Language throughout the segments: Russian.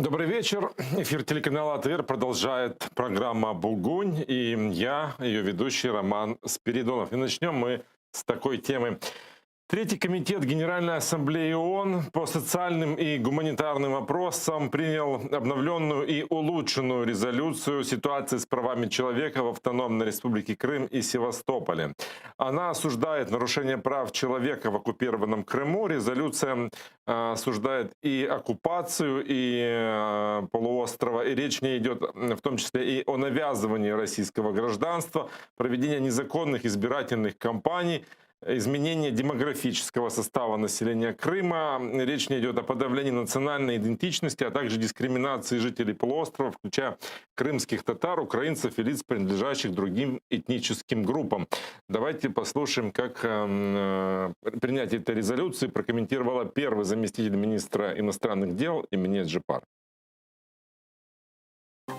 Добрый вечер. Эфир телеканала АТВ продолжает программа «Бугунь». И я, ее ведущий Роман Спиридонов. И начнем мы с такой темы. Третий комитет Генеральной Ассамблеи ООН по социальным и гуманитарным вопросам принял обновленную и улучшенную резолюцию ситуации с правами человека в Автономной Республике Крым и Севастополе. Она осуждает нарушение прав человека в оккупированном Крыму. Резолюция осуждает и оккупацию, и полуострова. И речь не идет в том числе и о навязывании российского гражданства, проведении незаконных избирательных кампаний, изменение демографического состава населения Крыма. Речь не идет о подавлении национальной идентичности, а также дискриминации жителей полуострова, включая крымских татар, украинцев и лиц, принадлежащих другим этническим группам. Давайте послушаем, как принятие этой резолюции прокомментировала первый заместитель министра иностранных дел Эминет Джипар.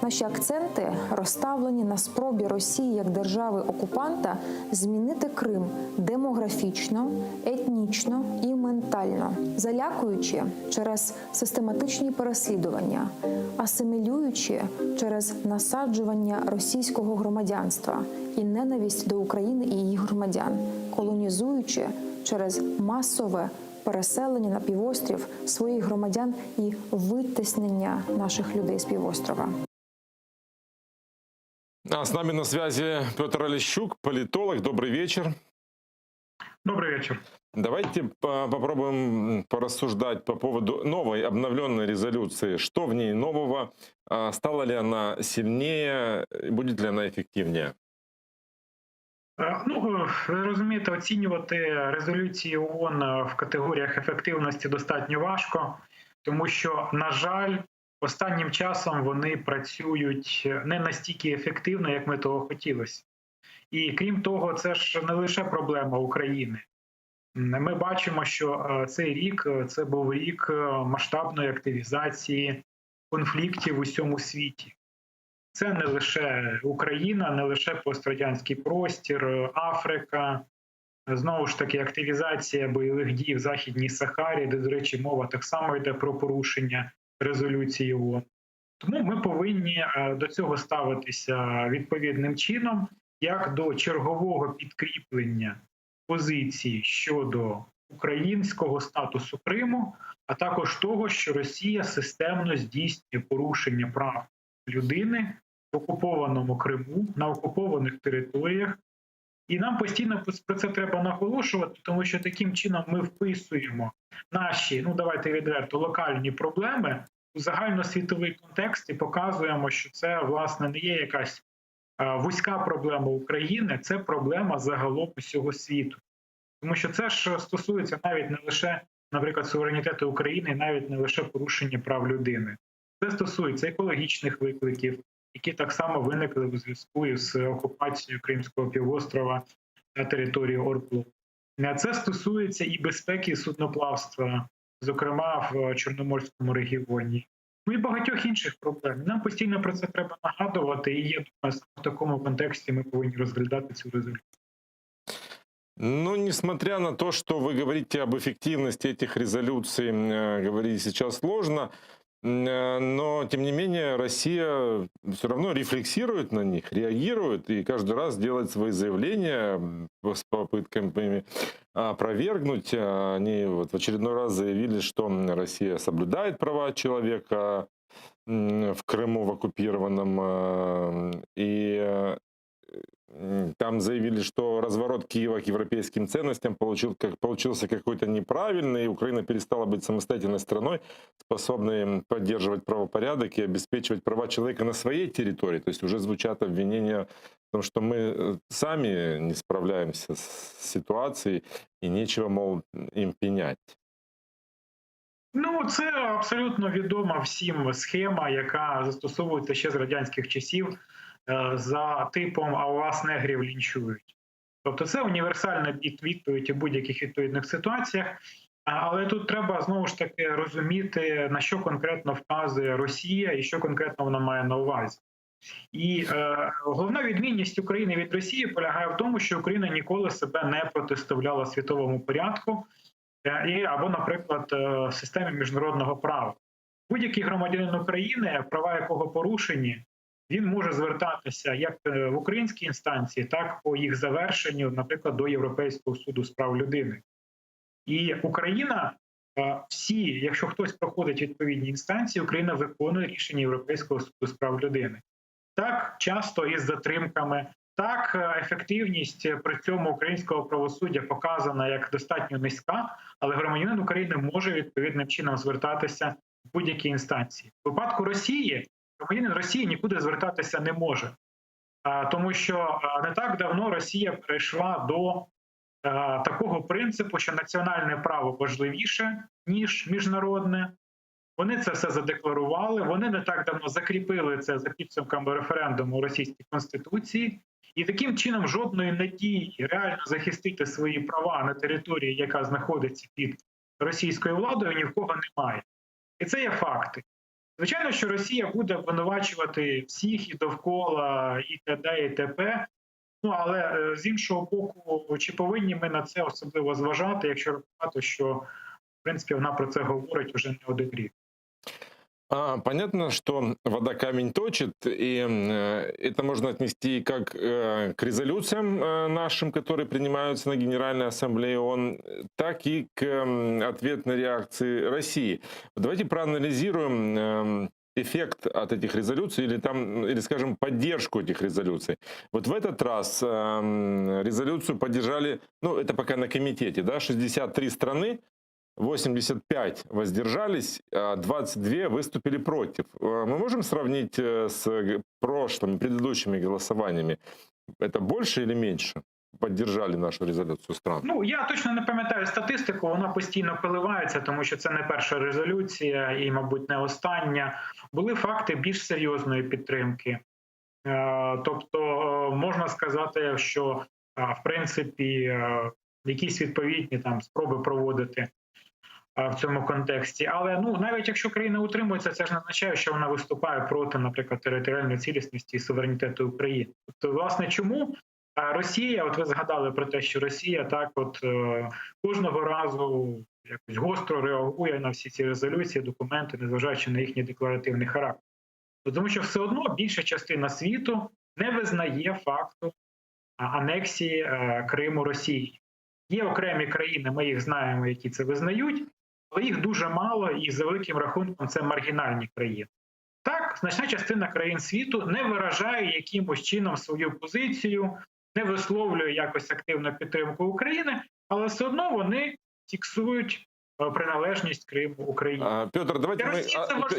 Наші акценти розставлені на спробі Росії як держави-окупанта змінити Крим демографічно, етнічно і ментально, залякуючи через систематичні переслідування, асимілюючи через насаджування російського громадянства і ненависть до України і її громадян, колонізуючи через масове переселення на півострів своїх громадян і витіснення наших людей з півострова. А с нами на связи Петр Олещук, политолог. Добрый вечер. Добрый вечер. Давайте попробуем порассуждать по поводу новой обновленной резолюции. Что в ней нового? Стала ли она сильнее? Будет ли она эффективнее? Ви розумієте, оцінювати резолюції ООН в категоріях ефективності достатньо важко, тому що, на жаль, останнім часом вони працюють не настільки ефективно, як ми того хотілося. І крім того, це ж не лише проблема України. Ми бачимо, що цей рік – це був рік масштабної активізації конфліктів у всьому світі. Це не лише Україна, не лише пострадянський простір, Африка, знову ж таки активізація бойових дій в Західній Сахарі, де, до речі, мова так само йде про порушення резолюції ООН. Тому ми повинні до цього ставитися відповідним чином, як до чергового підкріплення позиції щодо українського статусу Криму, а також того, що Росія системно здійснює порушення прав людини в окупованому Криму, на окупованих територіях. І нам постійно про це треба наголошувати, тому що таким чином ми вписуємо наші, давайте відверто, локальні проблеми у загальносвітовий контекст і показуємо, що це, власне, не є якась вузька проблема України, це проблема загалом усього світу. Тому що це ж стосується навіть не лише, наприклад, суверенітету України, навіть не лише порушення прав людини. Це стосується екологічних викликів, які так само виникли у зв'язку з окупацією Кримського півострова на території ОРДЛО. Це стосується і безпеки судноплавства, зокрема в Чорноморському регіоні. І багатьох інших проблем. Нам постійно про це треба нагадувати, і я думаю, в такому контексті ми повинні розглядати цю резолюцію. Несмотря на то, что вы говорите об эффективности этих резолюций, говорить сейчас сложно, но, тем не менее, Россия все равно рефлексирует на них, реагирует и каждый раз делает свои заявления с попытками опровергнуть. Они в очередной раз заявили, что Россия соблюдает права человека в Крыму, в оккупированном, и там заявили, что разворот Киева к европейским ценностям получился какой-то неправильный, и Украина перестала быть самостоятельной страной, способной поддерживать правопорядок и обеспечивать права человека на своей территории. То есть уже звучат обвинения в том, что мы сами не справляемся с ситуацией, и нечего, мол, им пенять. Це абсолютно відома всім схема, яка застосовується ще з радянських часів, за типом «а у вас негрів лінчують». Тобто це універсальна відповідь у будь-яких відповідних ситуаціях, але тут треба знову ж таки розуміти, на що конкретно вказує Росія і що конкретно вона має на увазі. І головна відмінність України від Росії полягає в тому, що Україна ніколи себе не протиставляла світовому порядку або, наприклад, системі міжнародного права. Будь-який громадянин України, права якого порушені, він може звертатися як в українські інстанції, так і по їх завершенню, наприклад, до Європейського суду з прав людини. І Україна, якщо хтось проходить відповідні інстанції, Україна виконує рішення Європейського суду з прав людини. Так, часто із затримками, так, ефективність при цьому українського правосуддя показана як достатньо низька, але громадянин України може відповідним чином звертатися в будь-які інстанції. В випадку Росії громадянин Росії нікуди звертатися не може, тому що не так давно Росія перейшла до такого принципу, що національне право важливіше, ніж міжнародне. Вони це все задекларували, вони не так давно закріпили це за підсумками референдуму у Російській Конституції, і таким чином жодної надії реально захистити свої права на території, яка знаходиться під російською владою, ні в кого немає. І це є факти. Звичайно, що Росія буде обвинувачувати всіх і довкола, і т.д. і т.п., але з іншого боку, чи повинні ми на це особливо зважати, якщо рахувати, що, в принципі, вона про це говорить уже не один рік. Понятно, что вода камень точит, и это можно отнести как к резолюциям нашим, которые принимаются на Генеральной Ассамблее ООН, так и к ответной реакции России. Давайте проанализируем эффект от этих резолюций или, скажем, поддержку этих резолюций. Вот в этот раз резолюцию поддержали, это пока на комитете, да, 63 страны, 85 воздержались, а 22 выступили против. Мы можем сравнить с прошлыми, предыдущими голосованиями? Это больше или меньше поддержали нашу резолюцію стран? Я точно не пам'ятаю статистику, вона постійно коливається, тому що це не перша резолюція і, мабуть, не остання. Були факти більш серйозної підтримки. Тобто можна сказати, що, в принципі, якісь відповідні там спроби проводити в цьому контексті. Але навіть якщо країна утримується, це ж не означає, що вона виступає проти, наприклад, територіальної цілісності і суверенітету України. Тобто, власне, чому Росія, от ви згадали про те, що Росія кожного разу якось гостро реагує на всі ці резолюції, документи, незважаючи на їхній декларативний характер. Тому що все одно більша частина світу не визнає факту анексії Криму Росії. Є окремі країни, ми їх знаємо, які це визнають, але їх дуже мало, і за великим рахунком це маргінальні країни. Так, значна частина країн світу не виражає якимось чином свою позицію, не висловлює якось активну підтримку України, але все одно вони фіксують приналежність Криму Україні. Петр, давайте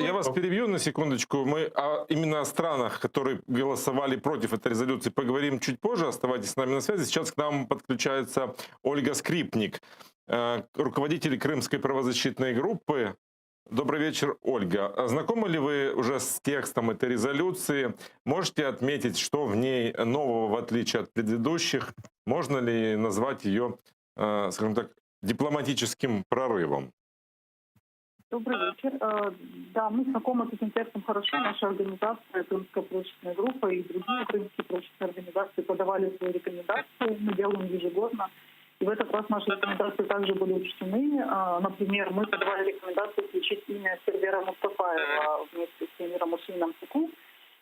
я вас перебью на секундочку. Мы именно о странах, которые голосовали против этой резолюции, поговорим чуть позже. Оставайтесь с нами на связи. Сейчас к нам подключается Ольга Скрипник, руководитель Крымской правозащитной группы. Добрый вечер, Ольга. Знакомы ли вы уже с текстом этой резолюции? Можете отметить, что в ней нового, в отличие от предыдущих? Можно ли назвать ее, скажем так, дипломатическим прорывом? Добрый вечер. Да, мы знакомы с этим текстом хорошо. Наша организация, Крымская правозащитная группа и другие крымские правозащитные организации подавали свои рекомендации. Мы делаем ежегодно. И в этот раз наши рекомендации также были учтены. Например, мы подавали рекомендацию включить имя Сервера Мустафаева вместе с Эмиром Усмином Суку.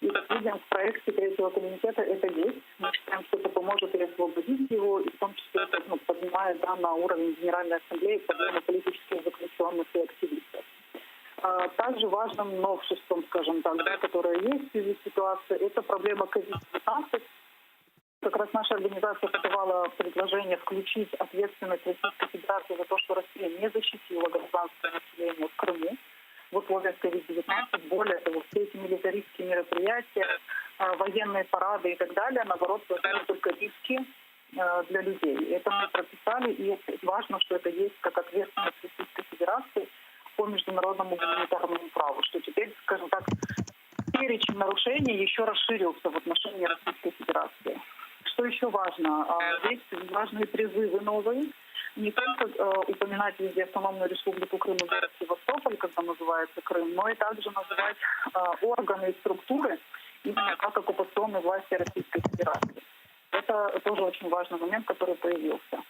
И, как видим, в проекте третьего комитета это есть. Мы считаем, что это поможет и освободить его, и в том числе это поднимает на уровень Генеральной Ассамблеи проблемы политических заключенных и активистов. Также важным новшеством, скажем так, которое есть в связи с ситуацией, это проблема COVID-19. Как раз наша организация подавала предложение включить ответственность Российской Федерации за то, что Россия не защитила гражданское население в Крыму в условиях COVID-19. Более того, все эти милитаристские мероприятия, военные парады и так далее, наоборот, создают только риски для людей. Это мы прописали, и важно, что это есть как ответственность Российской Федерации по международному гуманитарному праву, что теперь, скажем так, перечень нарушений еще расширился в отношении Российской Федерации. Что еще важно? Есть важные призывы новые. Не только упоминать везде Автономную Республику Крым и город Севастополь, когда называется Крым, но и также называть органы и структуры именно как оккупационные власти Российской Федерации. Это тоже очень важный момент, который появился.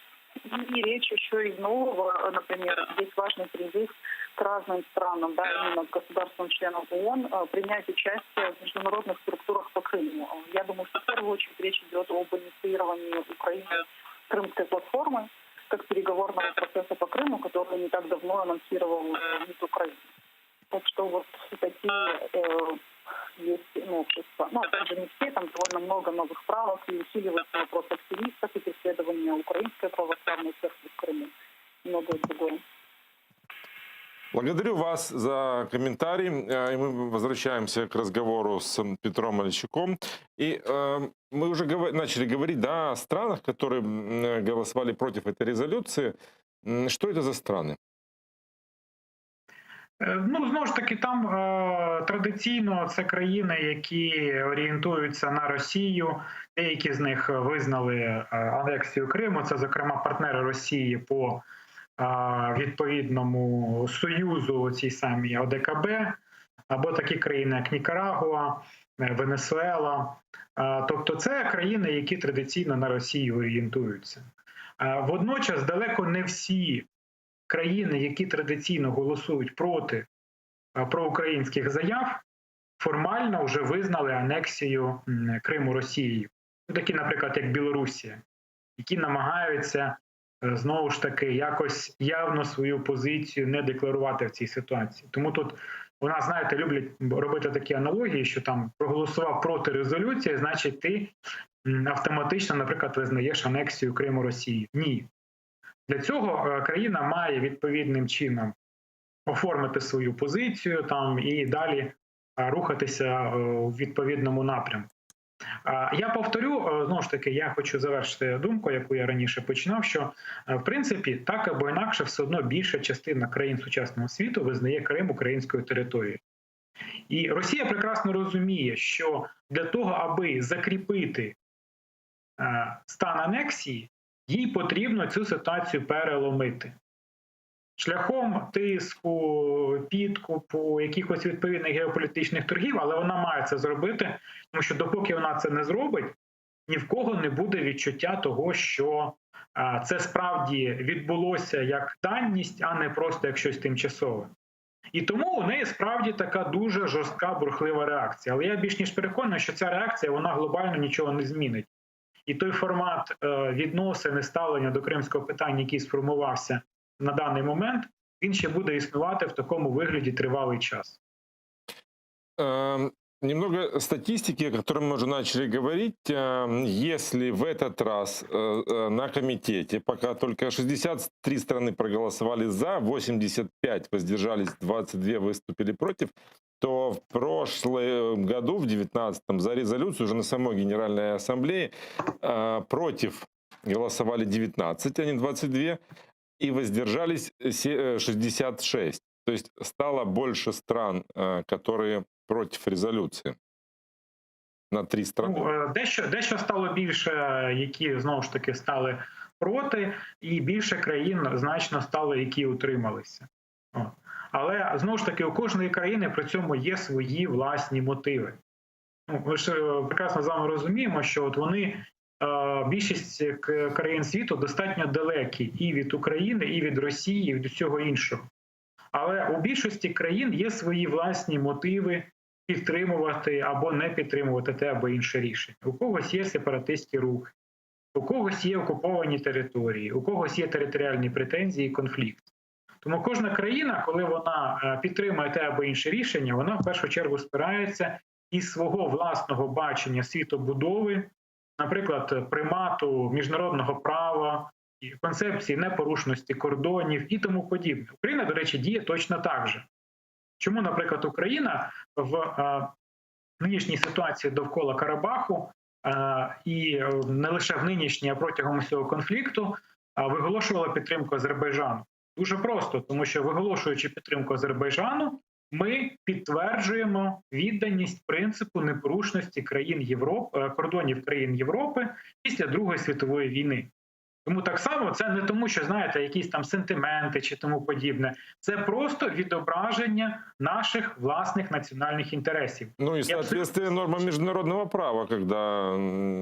И речь еще из нового, например, есть важный призыв к разным странам, да, именно государствам-членам ООН, принять участие в международных структурах по Крыму. Я думаю, что в первую очередь речь идет об инициировании Украины Крымской платформы как переговорного процесса по Крыму, который не так давно анонсировал МИД Украины. Так что вот такие есть новшества. Но опять же не все, там довольно много новых правок, и усиливается вопрос активистов и преследования украинской православной церкви в Крыму. Многое другое. Благодарю вас за комментарий. И мы возвращаемся к разговору с Петром Олещуком. И мы уже начали говорить, да, о странах, которые голосовали против этой резолюции. Что это за страны? Ну, знову ж таки, там традиційно це країни, які орієнтуються на Росію. Деякі з них визнали анексію Криму. Це, зокрема, партнери Росії по відповідному союзу, цій самій ОДКБ, або такі країни, як Нікарагуа, Венесуела. Тобто це країни, які традиційно на Росію орієнтуються. Водночас далеко не всі країни, які традиційно голосують проти проукраїнських заяв, формально вже визнали анексію Криму Росією. Такі, наприклад, як Білорусія, які намагаються, знову ж таки, якось явно свою позицію не декларувати в цій ситуації. Тому тут у нас, знаєте, люблять робити такі аналогії, що там проголосував проти резолюції, значить ти автоматично, наприклад, визнаєш анексію Криму Росії. Ні. Для цього країна має відповідним чином оформити свою позицію там і далі рухатися у відповідному напрямку. Я повторю, знову ж таки, я хочу завершити думку, яку я раніше починав, що, в принципі, так або інакше, все одно більша частина країн сучасного світу визнає Крим українською територією. І Росія прекрасно розуміє, що для того, аби закріпити стан анексії, їй потрібно цю ситуацію переломити. Шляхом тиску, підкупу, якихось відповідних геополітичних торгів, але вона має це зробити, тому що допоки вона це не зробить, ні в кого не буде відчуття того, що це справді відбулося як даність, а не просто як щось тимчасове. І тому у неї справді така дуже жорстка, бурхлива реакція. Але я більш ніж переконаний, що ця реакція, вона глобально нічого не змінить. І той формат відносин і ставлення до кримського питання, який сформувався на даний момент, він ще буде існувати в такому вигляді тривалий час. Немного статистики, о которой мы уже начали говорить. Если в этот раз на комитете пока только 63 страны проголосовали за, 85 воздержались, 22 выступили против, то в прошлом году, в 2019-м, за резолюцию уже на самой Генеральной Ассамблее против голосовали 19, а не 22, и воздержались 66. То есть стало больше стран, которые против резолюції на 3 страни. Ну, дещо стало більше, які, знову ж таки, стали проти, і більше країн значно стало, які утрималися. Але, знову ж таки, у кожної країни при цьому є свої власні мотиви. Ну, ми ж прекрасно з вами розуміємо, що от вони, більшість країн світу достатньо далекі і від України, і від Росії, і від усього іншого. Але у більшості країн є свої власні мотиви підтримувати або не підтримувати те або інше рішення. У когось є сепаратистські рухи, у когось є окуповані території, у когось є територіальні претензії і конфлікт. Тому кожна країна, коли вона підтримує те або інше рішення, вона в першу чергу спирається із свого власного бачення світобудови, наприклад, примату міжнародного права, концепції непорушності кордонів і тому подібне. Україна, до речі, діє точно так же. Чому, наприклад, Україна в нинішній ситуації довкола Карабаху і не лише в нинішній, а протягом усього конфлікту виголошувала підтримку Азербайджану? Дуже просто, тому що виголошуючи підтримку Азербайджану, ми підтверджуємо відданість принципу непорушності країн Європи, кордонів країн Європи після Другої світової війни. Тому так само це не тому, що, знаєте, якісь там сентименти чи тому подібне. Це просто відображення наших власних національних інтересів. Ну і соответствие нормам міжнародного права, коли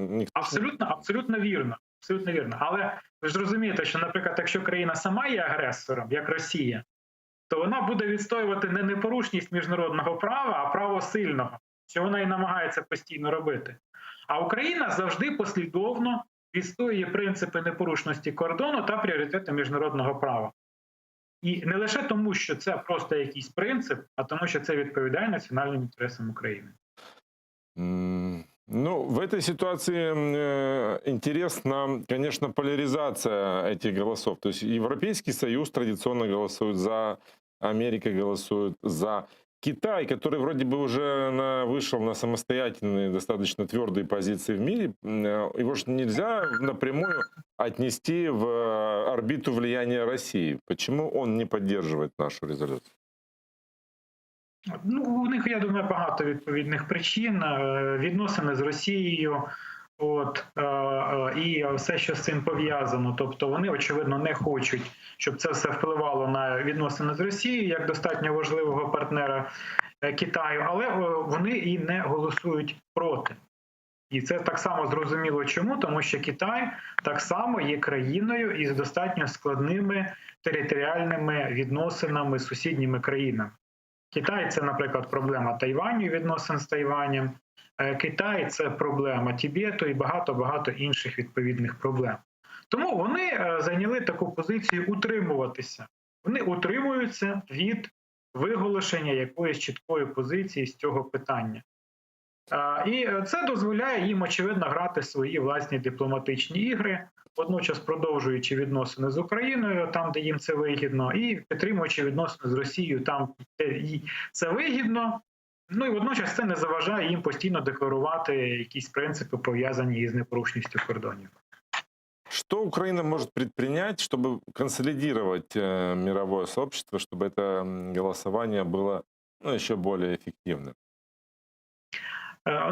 ніхто... Абсолютно вірно. Абсолютно вірно. Але ви ж розумієте, що, наприклад, якщо країна сама є агресором, як Росія, то вона буде відстоювати не непорушність міжнародного права, а право сильного, що вона і намагається постійно робити. А Україна завжди послідовно відстоює принципи непорушності кордону та пріоритети міжнародного права. І не лише тому, що це просто якийсь принцип, а тому, що це відповідає національним інтересам України. Ну, в этой ситуации интересна, конечно, поляризация этих голосов. То есть Европейский Союз традиционно голосует за, Америка голосует за. Китай, который вроде бы уже вышел на самостоятельные, достаточно твердые позиции в мире, его же нельзя напрямую отнести в орбиту влияния России. Почему он не поддерживает нашу резолюцию? Ну, у них, я думаю, багато відповідних причин. Відносини з Росією, і все, що з цим пов'язано. Тобто вони, очевидно, не хочуть, щоб це все впливало на відносини з Росією, як достатньо важливого партнера Китаю, але вони і не голосують проти. І це так само зрозуміло чому, тому що Китай так само є країною із достатньо складними територіальними відносинами з сусідніми країнами. Китай – це, наприклад, проблема Тайваню, відносин з Тайванем. Китай – це проблема Тибету і багато-багато інших відповідних проблем. Тому вони зайняли таку позицію утримуватися. Вони утримуються від виголошення якоїсь чіткої позиції з цього питання. І це дозволяє їм, очевидно, грати свої власні дипломатичні ігри, водночас продовжуючи відносини з Україною, там, де їм це вигідно, і підтримуючи відносини з Росією там, де їй це вигідно. Ну і водночас це не заважає їм постійно декларувати якісь принципи, пов'язані із непорушністю кордонів. Что Украина может предпринять, чтобы консолидировать мировое сообщество, чтобы это голосование было еще более эффективным?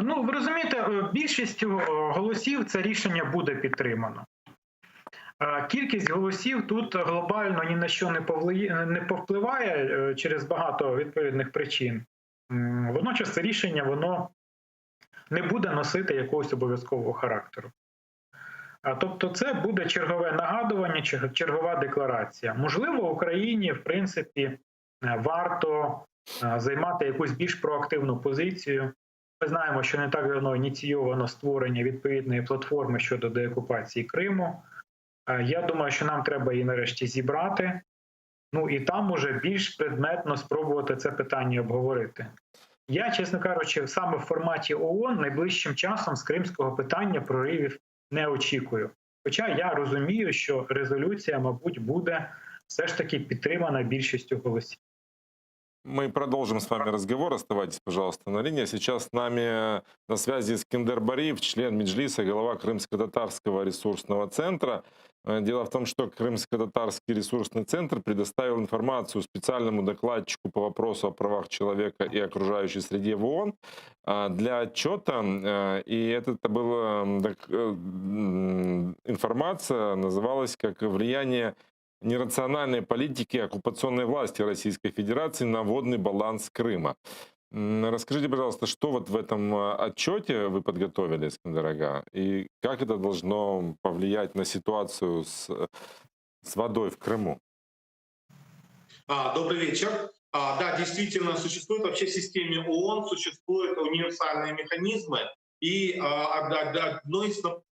Ну, ви розумієте, більшістю голосів це рішення буде підтримано. Кількість голосів тут глобально ні на що не повпливає через багато відповідних причин. Водночас це рішення воно не буде носити якогось обов'язкового характеру. Тобто це буде чергове нагадування, чергова декларація. Можливо, Україні, в принципі, варто займати якусь більш проактивну позицію. Ми знаємо, що не так давно ініційовано створення відповідної платформи щодо деокупації Криму. Я думаю, що нам треба її нарешті зібрати, ну і там уже більш предметно спробувати це питання обговорити. Я, чесно кажучи, саме в форматі ООН найближчим часом з кримського питання проривів не очікую. Хоча я розумію, що резолюція, мабуть, буде все ж таки підтримана більшістю голосів. Мы продолжим с вами разговор. Оставайтесь, пожалуйста, на линии. Сейчас с нами на связи Искендер Бариев, член Меджлиса, глава Крымско-татарского ресурсного центра. Дело в том, что Крымско-татарский ресурсный центр предоставил информацию специальному докладчику по вопросу о правах человека и окружающей среде в ООН для отчета. И это была информация, называлась как «Влияние нерациональной политики оккупационной власти Российской Федерации на водный баланс Крыма». Расскажите, пожалуйста, что вот в этом отчете вы подготовили, Искендер Ага, и как это должно повлиять на ситуацию с водой в Крыму? Добрый вечер. Да, действительно, существует вообще в системе ООН, существуют универсальные механизмы, и одно из направлений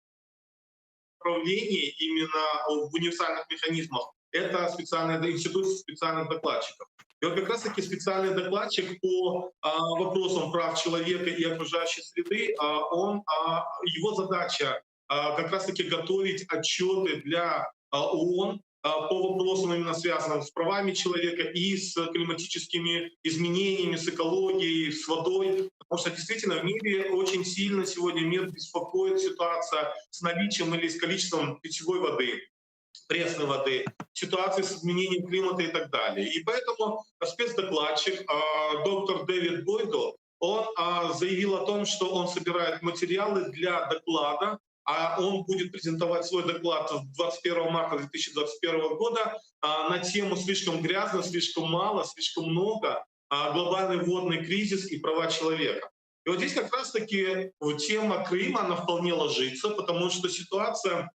именно в универсальных механизмах — это институт специальных докладчиков. И вот как раз-таки специальный докладчик по вопросам прав человека и окружающей среды, его задача как раз-таки готовить отчеты для ООН по вопросам, именно связанным с правами человека и с климатическими изменениями, с экологией, с водой. Потому что действительно в мире очень сильно сегодня мир беспокоит ситуация с наличием или с количеством питьевой воды, пресной воды, ситуации с изменением климата и так далее. И поэтому спецдокладчик доктор Дэвид Бойдл, он заявил о том, что он собирает материалы для доклада, а он будет презентовать свой доклад 21 марта 2021 года на тему «Слишком грязно, слишком мало, слишком много. Глобальный водный кризис и права человека». И вот здесь как раз-таки тема Крыма, она вполне ложится, потому что ситуация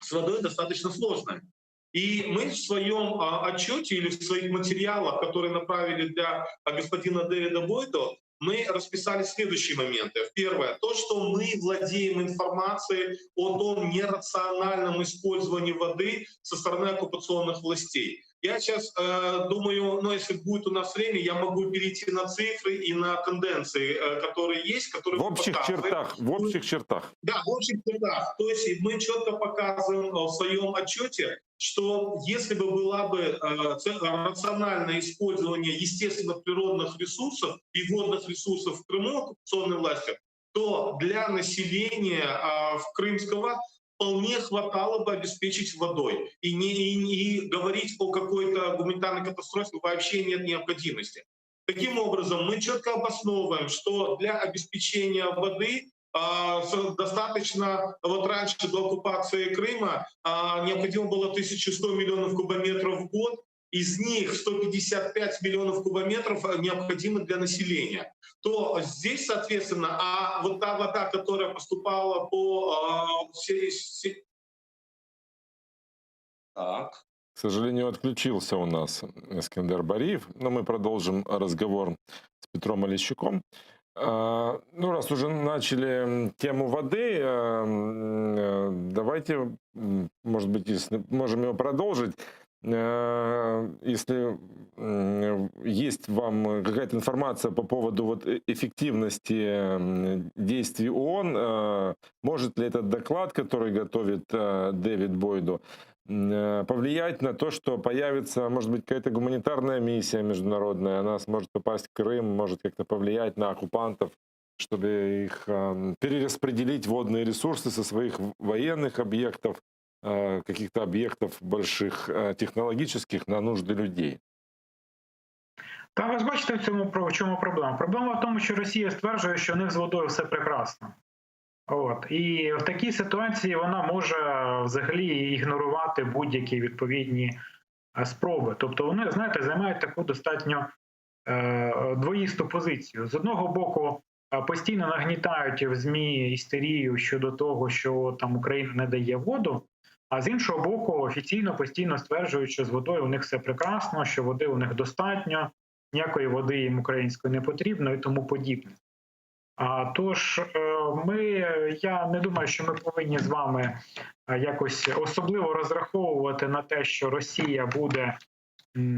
с водой достаточно сложная. И мы в своем отчете или в своих материалах, которые направили для господина Дэвида Бойда, мы расписали следующие моменты. Первое, то, что мы владеем информацией о том нерациональном использовании воды со стороны оккупационных властей. Я сейчас думаю, если будет у нас время, я могу перейти на цифры и на тенденции, которые есть, которые В общих чертах. Да, в общих чертах. То есть мы четко показываем в своем отчете, что если бы было бы рациональное использование естественных природных ресурсов и водных ресурсов в Крыму оккупационной властью, то для населения Крымского вполне хватало бы обеспечить водой. И говорить о какой-то гуманитарной катастрофе вообще нет необходимости. Таким образом, мы четко обосновываем, что для обеспечения воды достаточно, вот раньше до оккупации Крыма необходимо было 1100 миллионов кубометров в год, из них 155 миллионов кубометров необходимы для населения. То здесь, соответственно, вот та вода, которая поступала по К сожалению, отключился у нас Эскендер Бариев, но мы продолжим разговор с Петром Олещуком. Ну, раз уже начали тему воды, давайте, может быть, если можем его продолжить. Если есть вам какая-то информация по поводу вот эффективности действий ООН, может ли этот доклад, который готовит Дэвид Бойду, повлиять на то, что появится, может быть, какая-то гуманитарная миссия международная, она сможет попасть в Крым, может как-то повлиять на оккупантов, чтобы их перераспределить водные ресурсы со своих военных объектов, каких-то об'єктів больших технологічних на нужди людей. Та ви ж бачите, в чому проблема? Проблема в тому, що Росія стверджує, що у них з водою все прекрасно. І в такій ситуації вона може взагалі ігнорувати будь-які відповідні спроби. Тобто вони, знаєте, займають таку достатньо двоїсту позицію. З одного боку, постійно нагнітають в ЗМІ істерію щодо того, що там Україна не дає воду, а з іншого боку, офіційно постійно стверджують, що з водою у них все прекрасно, що води у них достатньо, ніякої води їм української не потрібно і тому подібне. Тож я не думаю, що ми повинні з вами якось особливо розраховувати на те, що Росія буде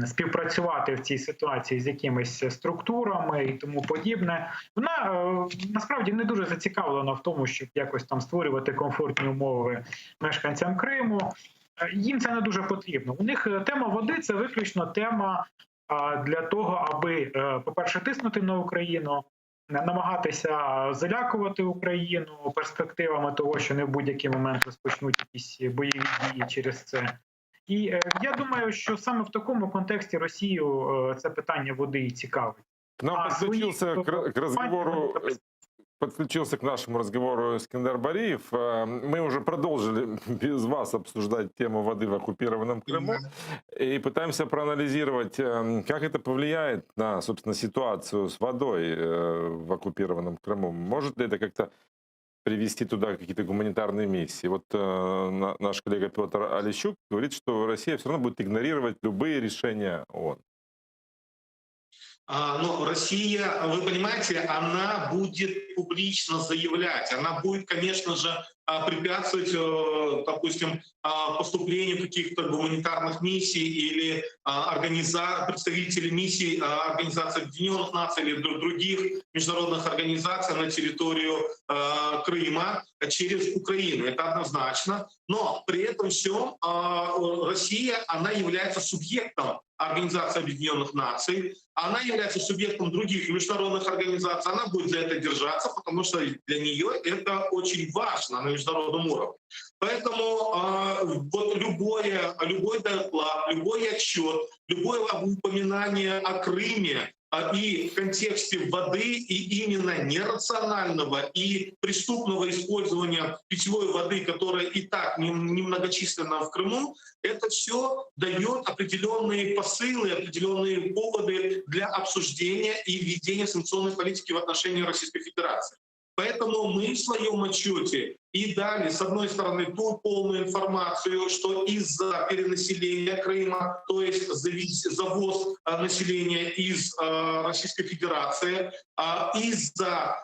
співпрацювати в цій ситуації з якимись структурами і тому подібне. Вона насправді не дуже зацікавлена в тому, щоб якось там створювати комфортні умови мешканцям Криму. Їм це не дуже потрібно. У них тема води – це виключно тема для того, аби, по-перше, тиснути на Україну, намагатися залякувати Україну перспективами того, що не в будь-який момент розпочнуть якісь бойові дії через це. І я думаю, що саме в такому контексті Росію це питання води і цікавить. К нам подключился к нашему разговору Эскендер Бариев. Мы уже продолжили без вас обсуждать тему воды в оккупированном Крыму и пытаемся проанализировать, как это повлияет на, собственно, ситуацию с водой в оккупированном Крыму. Может ли это как-то привести туда какие-то гуманитарные миссии? Вот наш коллега Петр Олещук говорит, что Россия все равно будет игнорировать любые решения ООН. Но Россия, вы понимаете, она будет публично заявлять, она будет, конечно же, препятствовать, допустим, поступлению каких-то гуманитарных миссий или представителей миссий Организации Объединенных Наций или других международных организаций на территорию Крыма через Украину. Это однозначно. Но при этом всем Россия, она является субъектом Организации Объединенных Наций, она является субъектом других международных организаций, она будет за это держаться, потому что для нее это очень важно на международном уровне. Поэтому вот любой доклад, любой отчет, любое упоминание о Крыме и в контексте воды, и именно нерационального и преступного использования питьевой воды, которая и так немногочисленна в Крыму, это все дает определенные посылы, определенные поводы для обсуждения и ведения санкционной политики в отношении Российской Федерации. Поэтому мы в своем отчете и дали, с одной стороны, ту полную информацию, что из-за перенаселения Крыма, то есть завоз населения из Российской Федерации, из-за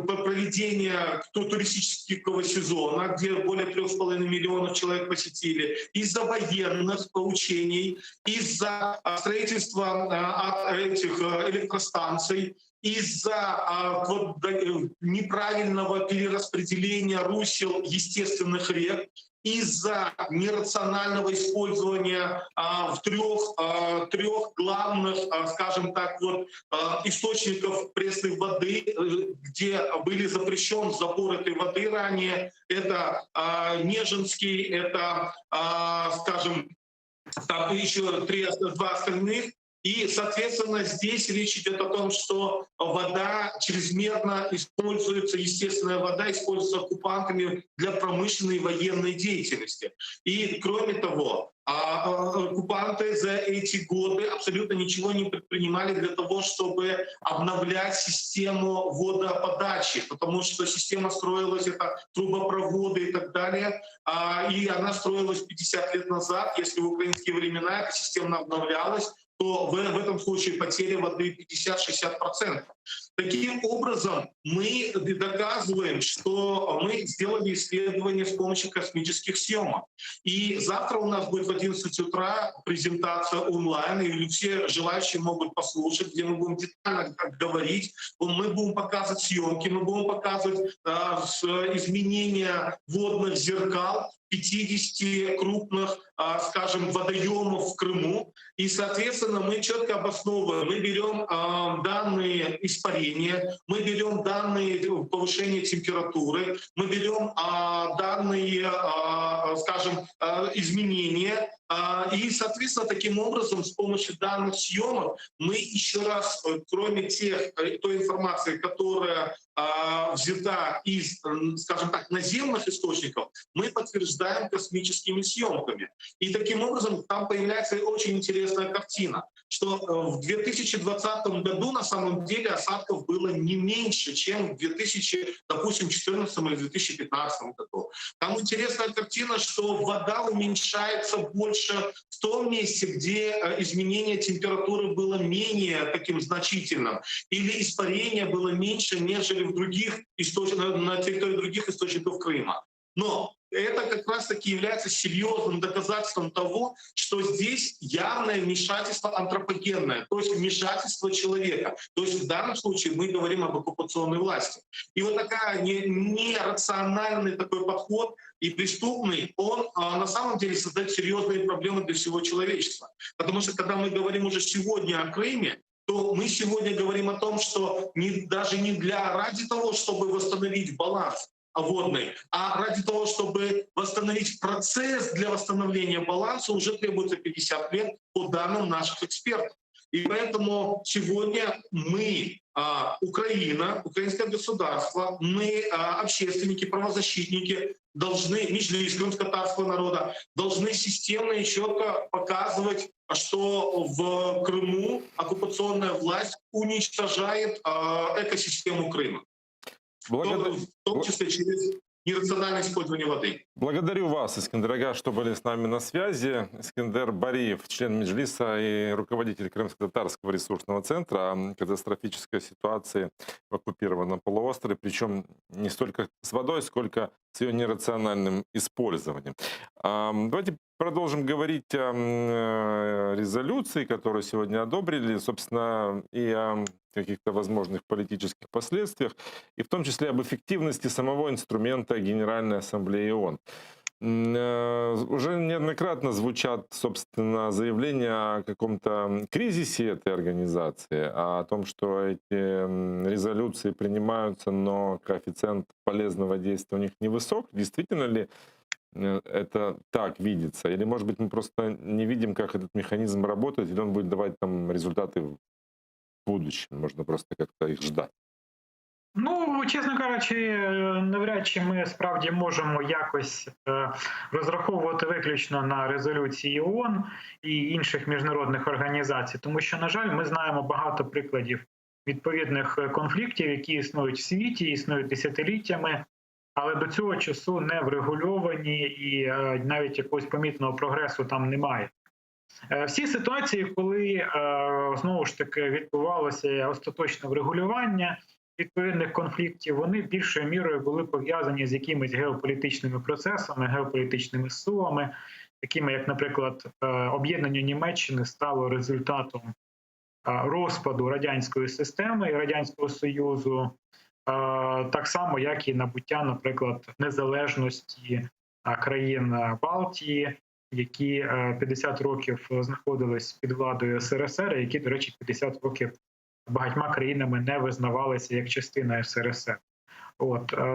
проведения туристического сезона, где более 3,5 миллионов человек посетили, из-за военных поучений, из-за строительства этих электростанций, из-за неправильного перераспределения русел естественных рек, из-за нерационального использования в трех главных, скажем так, источников пресной воды, где были запрещен забор этой воды ранее. Это Нежинский, это, скажем, там еще два остальных. И, соответственно, здесь речь идет о том, что вода чрезмерно используется, естественная вода используется оккупантами для промышленной и военной деятельности. И, кроме того, оккупанты за эти годы абсолютно ничего не предпринимали для того, чтобы обновлять систему водоподачи, потому что система строилась, это трубопроводы и так далее, и она строилась 50 лет назад. Если в украинские времена эта система обновлялась, то в этом случае потеря воды 50-60%. Таким образом, мы доказываем, что мы сделали исследование с помощью космических съемок. И завтра у нас будет в 11 утра презентация онлайн, и все желающие могут послушать, где мы будем детально говорить, мы будем показывать съемки, мы будем показывать изменения водных зеркал 50 крупных, скажем, водоемов в Крыму. И, соответственно, мы четко обосновываем, мы берем данные испарения, мы берем данные повышения температуры, мы берем данные, скажем, изменения. И, соответственно, таким образом, с помощью данных съемок мы еще раз, кроме той информации, которая взята из, скажем так, наземных источников, мы подтверждаем космическими съемками. И таким образом там появляется очень интересная картина, что в 2020 году на самом деле осадков было не меньше, чем в 2014 или 2015 году. Там интересная картина, что вода уменьшается больше в том месте, где изменение температуры было менее таким значительным, или испарение было меньше, нежели в других на территории других источников Крыма. Но это как раз-таки является серьезным доказательством того, что здесь явное вмешательство антропогенное, то есть вмешательство человека. То есть в данном случае мы говорим об оккупационной власти. И вот такая нерациональный такой подход и преступный, он на самом деле создает серьезные проблемы для всего человечества. Потому что когда мы говорим уже сегодня о Крыме, то мы сегодня говорим о том, что даже не ради того, чтобы восстановить баланс водный, а ради того, чтобы восстановить процесс для восстановления баланса, уже требуется 50 лет по данным наших экспертов. И поэтому сегодня мы, Украина, украинское государство, мы, общественники, правозащитники, должны, Меджлис крымско-татарского народа, должны системно и четко показывать, что в Крыму оккупационная власть уничтожает экосистему Крыма. В том числе через нерациональное использование воды. Благодарю вас, Искандер Ага, что были с нами на связи. Искандер Бариев, член Меджлиса и руководитель Крымско-татарского ресурсного центра о катастрофической ситуации в оккупированном полуострове, причем не столько с водой, сколько с ее нерациональным использованием. Давайте продолжим говорить о резолюции, которую сегодня одобрили, собственно, и о каких-то возможных политических последствиях, и в том числе об эффективности самого инструмента Генеральной Ассамблеи ООН. Уже неоднократно звучат, собственно, заявления о каком-то кризисе этой организации, о том, что эти резолюции принимаются, но коэффициент полезного действия у них невысок. Действительно ли это так видится? Или, может быть, мы просто не видим, как этот механизм работает, или он будет давать там результаты в будущем? Можна просто як-то їх ждати. Ну, чесно кажучи, навряд чи ми справді можемо якось розраховувати виключно на резолюції ООН і інших міжнародних організацій, тому що, на жаль, ми знаємо багато прикладів відповідних конфліктів, які існують в світі, існують десятиліттями, але до цього часу не врегульовані і навіть якогось помітного прогресу там немає. Всі ситуації, коли знову ж таки відбувалося остаточне врегулювання відповідних конфліктів, вони більшою мірою були пов'язані з якимись геополітичними процесами, геополітичними силами, такими як, наприклад, об'єднання Німеччини стало результатом розпаду радянської системи і Радянського Союзу, так само, як і набуття, наприклад, незалежності країн Балтії, які 50 років знаходились під владою СРСР, які, до речі, 50 років багатьма країнами не визнавалися як частина СРСР.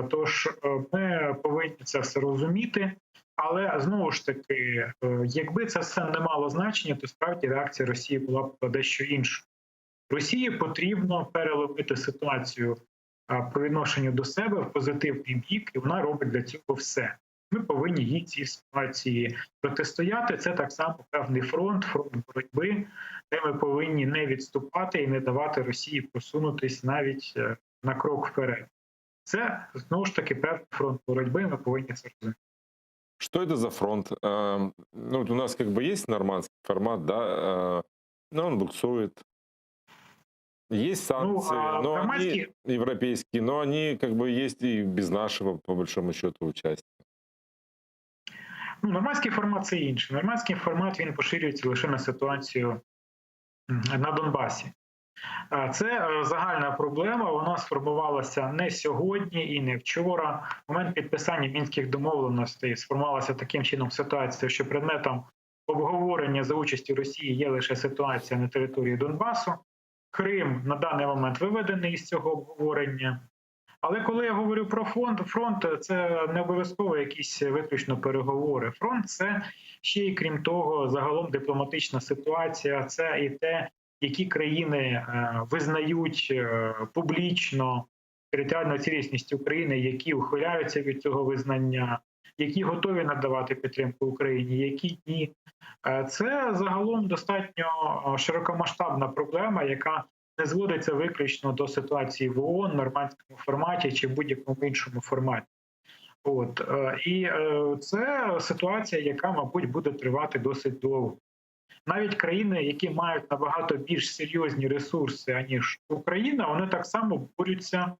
Тож ми повинні це все розуміти, але знову ж таки, якби це все не мало значення, то справді реакція Росії була б дещо інша. Росії потрібно переломити ситуацію по відношенню до себе в позитивний бік, і вона робить для цього все. Ми повинні їй цій ситуації протистояти. Це так само певний фронт боротьби, де ми повинні не відступати і не давати Росії просунутись навіть на крок вперед. Це, знову ж таки, певний фронт боротьби, ми повинні це розуміти. Что это за фронт? Ну, у нас как бы есть нормандский формат, да, но он буксует. Есть санкции, но они европейские, но они как бы есть и без нашего, по большому счету, участия. Нормандський формат – це інше. Нормандський формат, він поширюється лише на ситуацію на Донбасі. Це загальна проблема, вона сформувалася не сьогодні і не вчора. В момент підписання Мінських домовленостей сформувалася таким чином ситуація, що предметом обговорення за участі Росії є лише ситуація на території Донбасу. Крим на даний момент виведений із цього обговорення. Але коли я говорю про фронт – це не обов'язково якісь виключно переговори. Фронт – це ще й, крім того, загалом дипломатична ситуація, це і те, які країни визнають публічно територіальну цілісність України, які ухиляються від цього визнання, які готові надавати підтримку Україні, які ні. Це загалом достатньо широкомасштабна проблема, яка не зводиться виключно до ситуації в ООН, нормандському форматі чи будь-якому іншому форматі. І це ситуація, яка, мабуть, буде тривати досить довго. Навіть країни, які мають набагато більш серйозні ресурси, аніж Україна, вони так само борються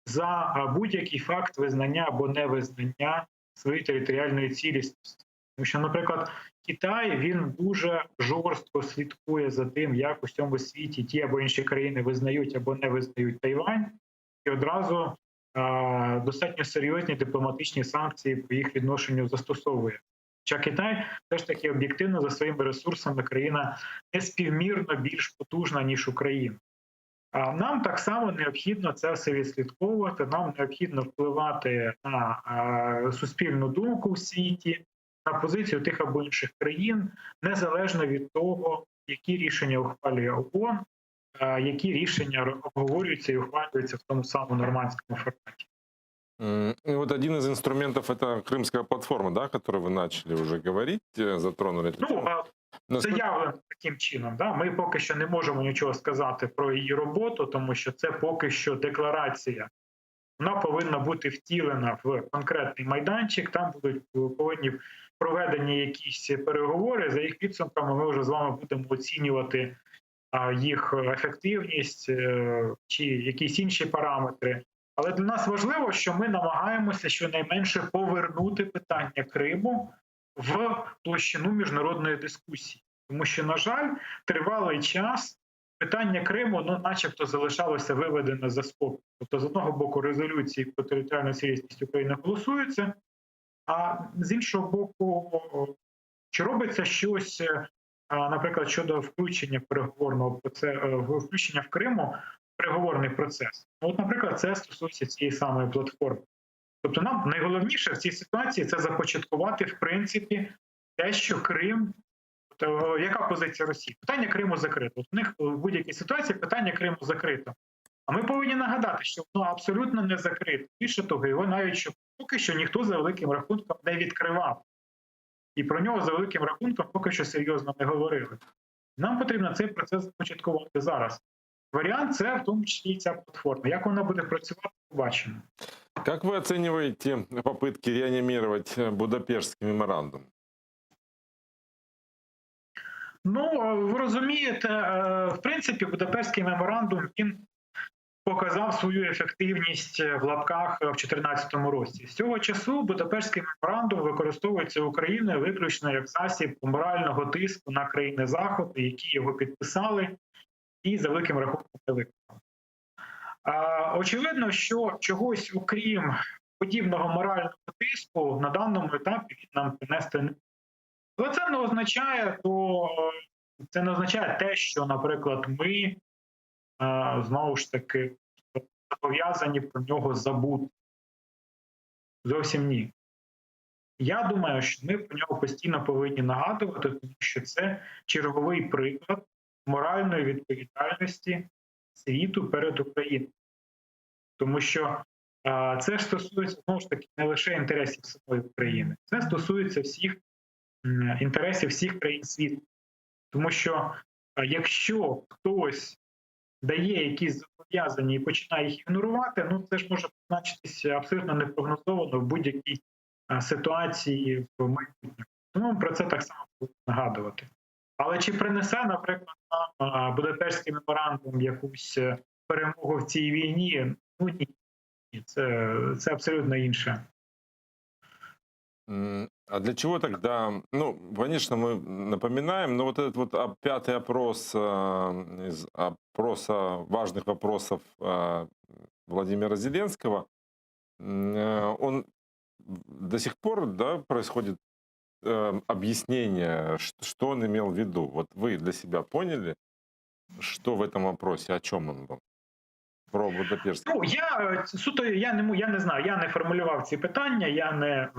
за будь-який факт визнання або невизнання своєї територіальної цілісності. Тому що, наприклад, Китай, він дуже жорстко слідкує за тим, як у всьому світі ті або інші країни визнають або не визнають Тайвань, і одразу достатньо серйозні дипломатичні санкції по їх відношенню застосовує. Хоча Китай теж таки об'єктивно за своїми ресурсами країна неспівмірно більш потужна, ніж Україна. Нам так само необхідно це все відслідковувати, нам необхідно впливати на суспільну думку в світі, на позицію тих або інших країн, незалежно від того, які рішення ухвалює ООН, які рішення обговорюються і ухвалюються в тому самому нормандському форматі. И вот один из инструментов – это Крымская платформа, да, о которой вы начали уже говорить, затронули. Заявлено таким чином. Да? Ми поки що не можемо нічого сказати про її роботу, тому що це поки що декларація. Вона повинна бути втілена в конкретний майданчик, там повинні проведені якісь переговори, за їх підсумками ми вже з вами будемо оцінювати їх ефективність чи якісь інші параметри. Але для нас важливо, що ми намагаємося щонайменше повернути питання Криму в площину міжнародної дискусії. Тому що, на жаль, тривалий час питання Криму, начебто, залишалося виведено за спокій. Тобто, з одного боку, резолюції про територіальну цілісність України голосуються, а з іншого боку, чи робиться щось, наприклад, щодо включення переговорного процесу, включення в Криму в переговорний процес. Наприклад, це стосується цієї самої платформи. Тобто нам найголовніше в цій ситуації – це започаткувати, в принципі, те, що Крим, яка позиція Росії? Питання Криму закрито. У них в будь-якій ситуації питання Криму закрито. А ми повинні нагадати, що воно абсолютно не закрите. Більше того, його навіть поки що ніхто за великим рахунком не відкривав. І про нього за великим рахунком поки що серйозно не говорили. Нам потрібно цей процес започаткувати зараз. варіант це в тому числі і ця платформа. Як вона буде працювати, побачимо. Как вы оцениваете попытки реанимировать Будапештский меморандум? Ну, ви розумієте, в принципі, Будапештський меморандум, він показав свою ефективність в лапках в 2014 році. З цього часу Будапештський меморандум використовується Україною виключно як засіб морального тиску на країни Заходу, які його підписали і за великим рахунком не виконали. Очевидно, що чогось, окрім подібного морального тиску, на даному етапі він нам принести не може. Але це не означає те, що, наприклад, ми знову ж таки зобов'язані про нього забути. Зовсім ні. Я думаю, що ми про нього постійно повинні нагадувати, тому що це черговий приклад моральної відповідальності світу перед Україною. Тому що це ж стосується, знову ж таки, не лише інтересів самої України. Це стосується всіх інтересів всіх країн світу. Тому що якщо хтось дає якісь зобов'язання і починає їх ігнорувати, ну це ж може позначитися абсолютно непрогнозовано в будь-якій ситуації в майбутньому. Тому ми про це так само будемо нагадувати. Але чи принесе, наприклад, нам Будапештський меморандум якусь перемогу в цій війні? Ну ні. Це абсолютно інше. А для чего тогда, ну, конечно, мы напоминаем, но вот этот вот пятый опрос из опроса важных вопросов Владимира Зеленского, он до сих пор, да, происходит объяснение, что он имел в виду. Вот вы для себя поняли, что в этом вопросе, о чем он был? Про Будапештський. Ну, я не знаю, я не формулював ці питання, я не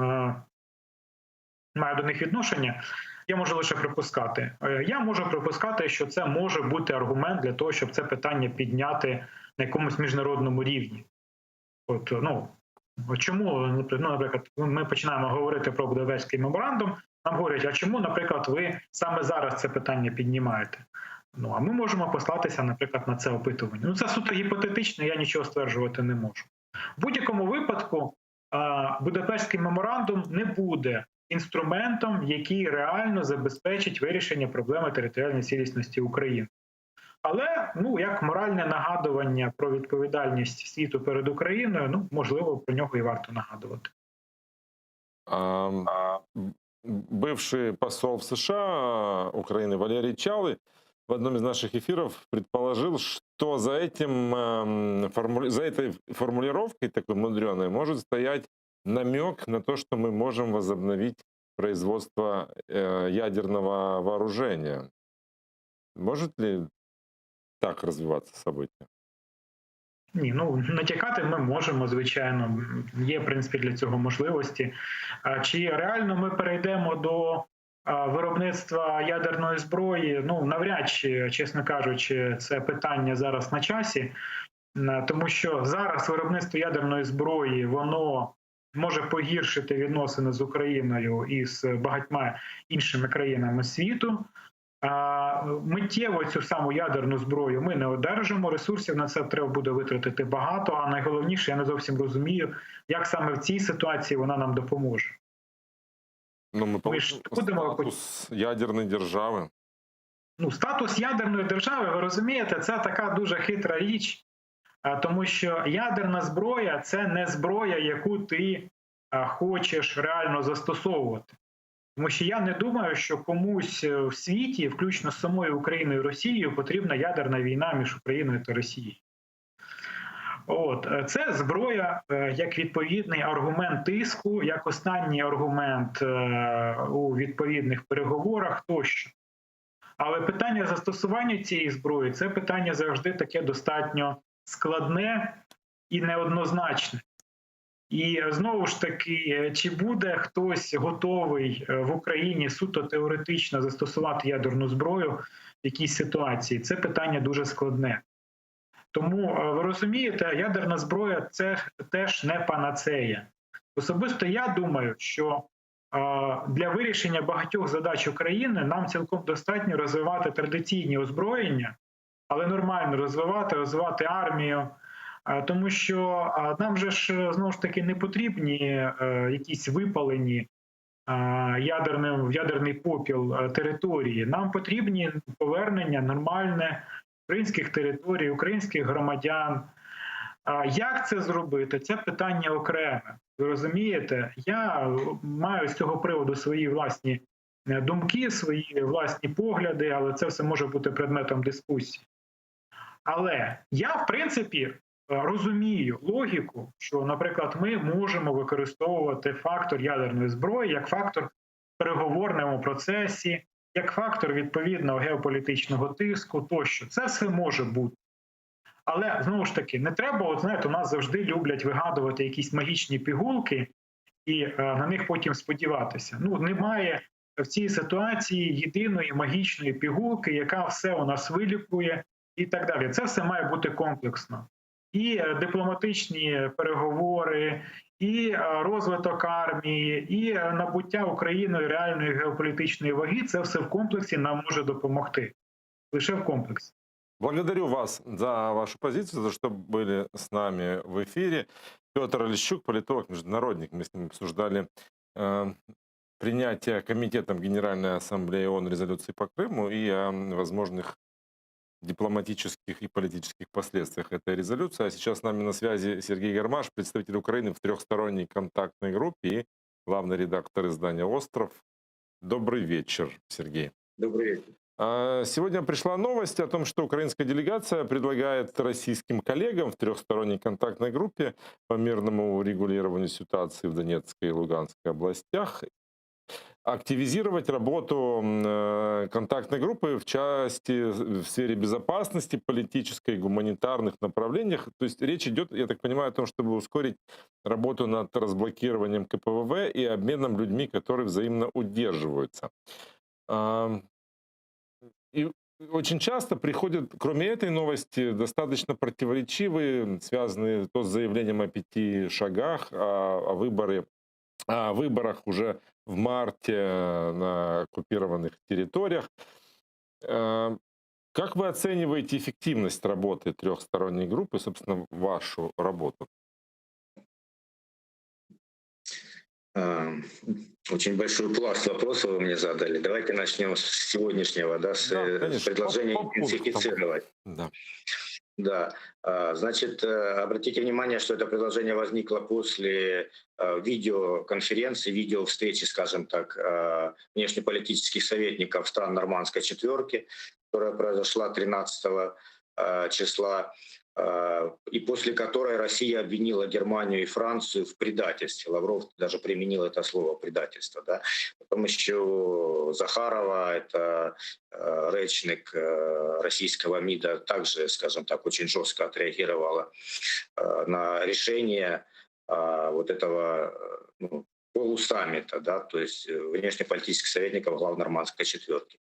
маю до них відношення, я можу лише припускати. Я можу припускати, що це може бути аргумент для того, щоб це питання підняти на якомусь міжнародному рівні. От, ну, чому, наприклад, ми починаємо говорити про Будапештський меморандум, нам говорять, а чому, наприклад, ви саме зараз це питання піднімаєте? Ну, а ми можемо послатися, наприклад, на це опитування. Ну, це суто гіпотетично, я нічого стверджувати не можу. В будь-якому випадку Будапештський меморандум не буде інструментом, який реально забезпечить вирішення проблеми територіальної цілісності України. Але, ну, як моральне нагадування про відповідальність світу перед Україною, ну, можливо, про нього і варто нагадувати. Бывший посол в США Украины Валерий Чалый в одном из наших эфиров предположил, что за этой формулировкой такой мудреной может стоять намек на то, что мы можем возобновить производство ядерного вооружения. Может ли так розвиватися события? Ні, ну натякати ми можемо, звичайно. Є, в принципі, для цього можливості. Чи реально ми перейдемо до виробництва ядерної зброї? Ну, навряд чи, чесно кажучи, це питання зараз на часі. Тому що зараз виробництво ядерної зброї, воно може погіршити відносини з Україною і з багатьма іншими країнами світу. Миттєво цю саму ядерну зброю ми не одержимо, ресурсів на це треба буде витратити багато, а найголовніше, я не зовсім розумію, як саме в цій ситуації вона нам допоможе. Ну, ми будемо статус ядерної держави. Ну, статус ядерної держави, ви розумієте, це така дуже хитра річ, тому що ядерна зброя – це не зброя, яку ти хочеш реально застосовувати. Тому що я не думаю, що комусь в світі, включно з самою Україною і Росією, потрібна ядерна війна між Україною та Росією. От. Це зброя як відповідний аргумент тиску, як останній аргумент у відповідних переговорах тощо. Але питання застосування цієї зброї – це питання завжди таке достатньо складне і неоднозначне. І знову ж таки, чи буде хтось готовий в Україні суто теоретично застосувати ядерну зброю в якійсь ситуації, це питання дуже складне. Тому, ви розумієте, ядерна зброя – це теж не панацея. Особисто я думаю, що для вирішення багатьох задач України нам цілком достатньо розвивати традиційні озброєння, але нормально розвивати армію. Тому що нам же ж знову ж таки не потрібні якісь випалені в ядерний попіл території. Нам потрібні повернення нормальне українських територій, українських громадян. Як це зробити? Це питання окреме. Ви розумієте? Я маю з цього приводу свої власні думки, свої власні погляди, але це все може бути предметом дискусії. Але я, в принципі, розумію логіку, що, наприклад, ми можемо використовувати фактор ядерної зброї як фактор в переговорному процесі, як фактор відповідного геополітичного тиску тощо. Це все може бути. Але, знову ж таки, не треба, от знаєте, у нас завжди люблять вигадувати якісь магічні пігулки і на них потім сподіватися. Ну, немає в цій ситуації єдиної магічної пігулки, яка все у нас вилікує і так далі. Це все має бути комплексно. І дипломатичні переговори, і розвиток армії, і набуття Україною реальної геополітичної ваги – це все в комплексі нам може допомогти. Лише в комплексі. Благодарю вас за вашу позицию, за что были с нами в эфире. Петр Олещук, политолог, международник. Мы с ним обсуждали принятие Комитетом Генеральной Ассамблеи ООН резолюции по Крыму и о возможных дипломатических и политических последствиях этой резолюции. А сейчас с нами на связи Сергей Гармаш, представитель Украины в трехсторонней контактной группе и главный редактор издания «Остров». Добрый вечер, Сергей. Добрый вечер. Сегодня пришла новость о том, что украинская делегация предлагает российским коллегам в трехсторонней контактной группе по мирному урегулированию ситуации в Донецкой и Луганской областях активизировать работу контактной группы в части в сфере безопасности, политической и гуманитарных направлениях. То есть речь идет, я так понимаю, о том, чтобы ускорить работу над разблокированием КПВВ и обменом людьми, которые взаимно удерживаются. И очень часто приходят, кроме этой новости, достаточно противоречивые, связанные то с заявлением о 5 шагах, о выборах уже в марте на оккупированных территориях. Как вы оцениваете эффективность работы трехсторонней группы, собственно, вашу работу? Очень большой пласт вопросов вы мне задали. Давайте начнем с сегодняшнего, да, с предложения интенсифицировать. Да. Значит, обратите внимание, что это предложение возникло после видеоконференции, видеовстречи, скажем так, внешнеполитических советников стран Нормандской четверки, которая произошла 13 числа, и после которой Россия обвинила Германию и Францию в предательстве. Лавров даже применил это слово «предательство». Да? Потом еще Захарова, это речник российского МИДа, также, скажем так, очень жестко отреагировала на решение вот этого полусаммита, да, то есть внешнеполитических советников глав Нормандской четверки.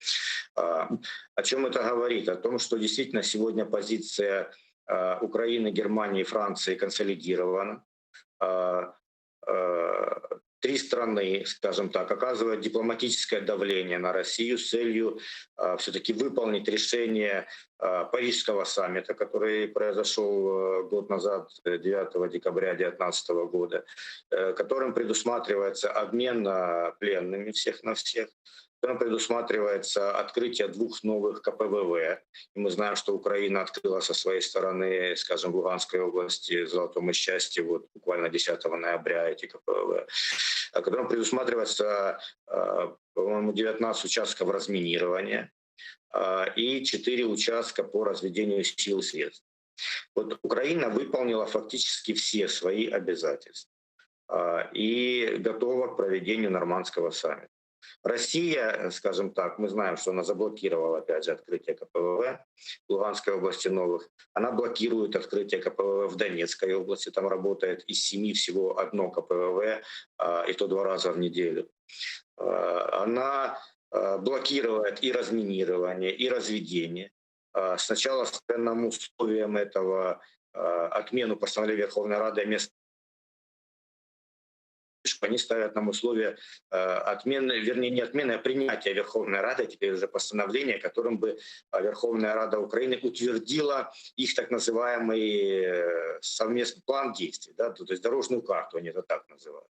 О чем это говорит? О том, что действительно сегодня позиция Украины, Германии и Франции консолидирована. 3 страны, скажем так, оказывают дипломатическое давление на Россию с целью все-таки выполнить решение Парижского саммита, который произошел год назад, 9 декабря 2019 года, которым предусматривается обмен пленными всех на всех, которым предусматривается открытие 2 новых КПВВ. И мы знаем, что Украина открыла со своей стороны, скажем, в Луганской области, в Золотом и Счастье, вот буквально 10 ноября эти КПВВ, которым предусматривается, по-моему, 19 участков разминирования и 4 участка по разведению сил и средств. Вот Украина выполнила фактически все свои обязательства и готова к проведению нормандского саммита. Россия, скажем так, мы знаем, что она заблокировала, опять же, открытие КПВВ в Луганской области новых. Она блокирует открытие КПВВ в Донецкой области. Там работает из 7 всего 1 КПВВ, и то 2 раза в неделю. Она блокирует и разминирование, и разведение. Сначала с ценным условием этого отмену постановления Верховной Рады о они ставят нам условия отмены, вернее, не отмены, а принятия Верховной Рады, теперь уже постановления, которым бы Верховная Рада Украины утвердила их так называемый совместный план действий, да, то есть дорожную карту, они это так называют.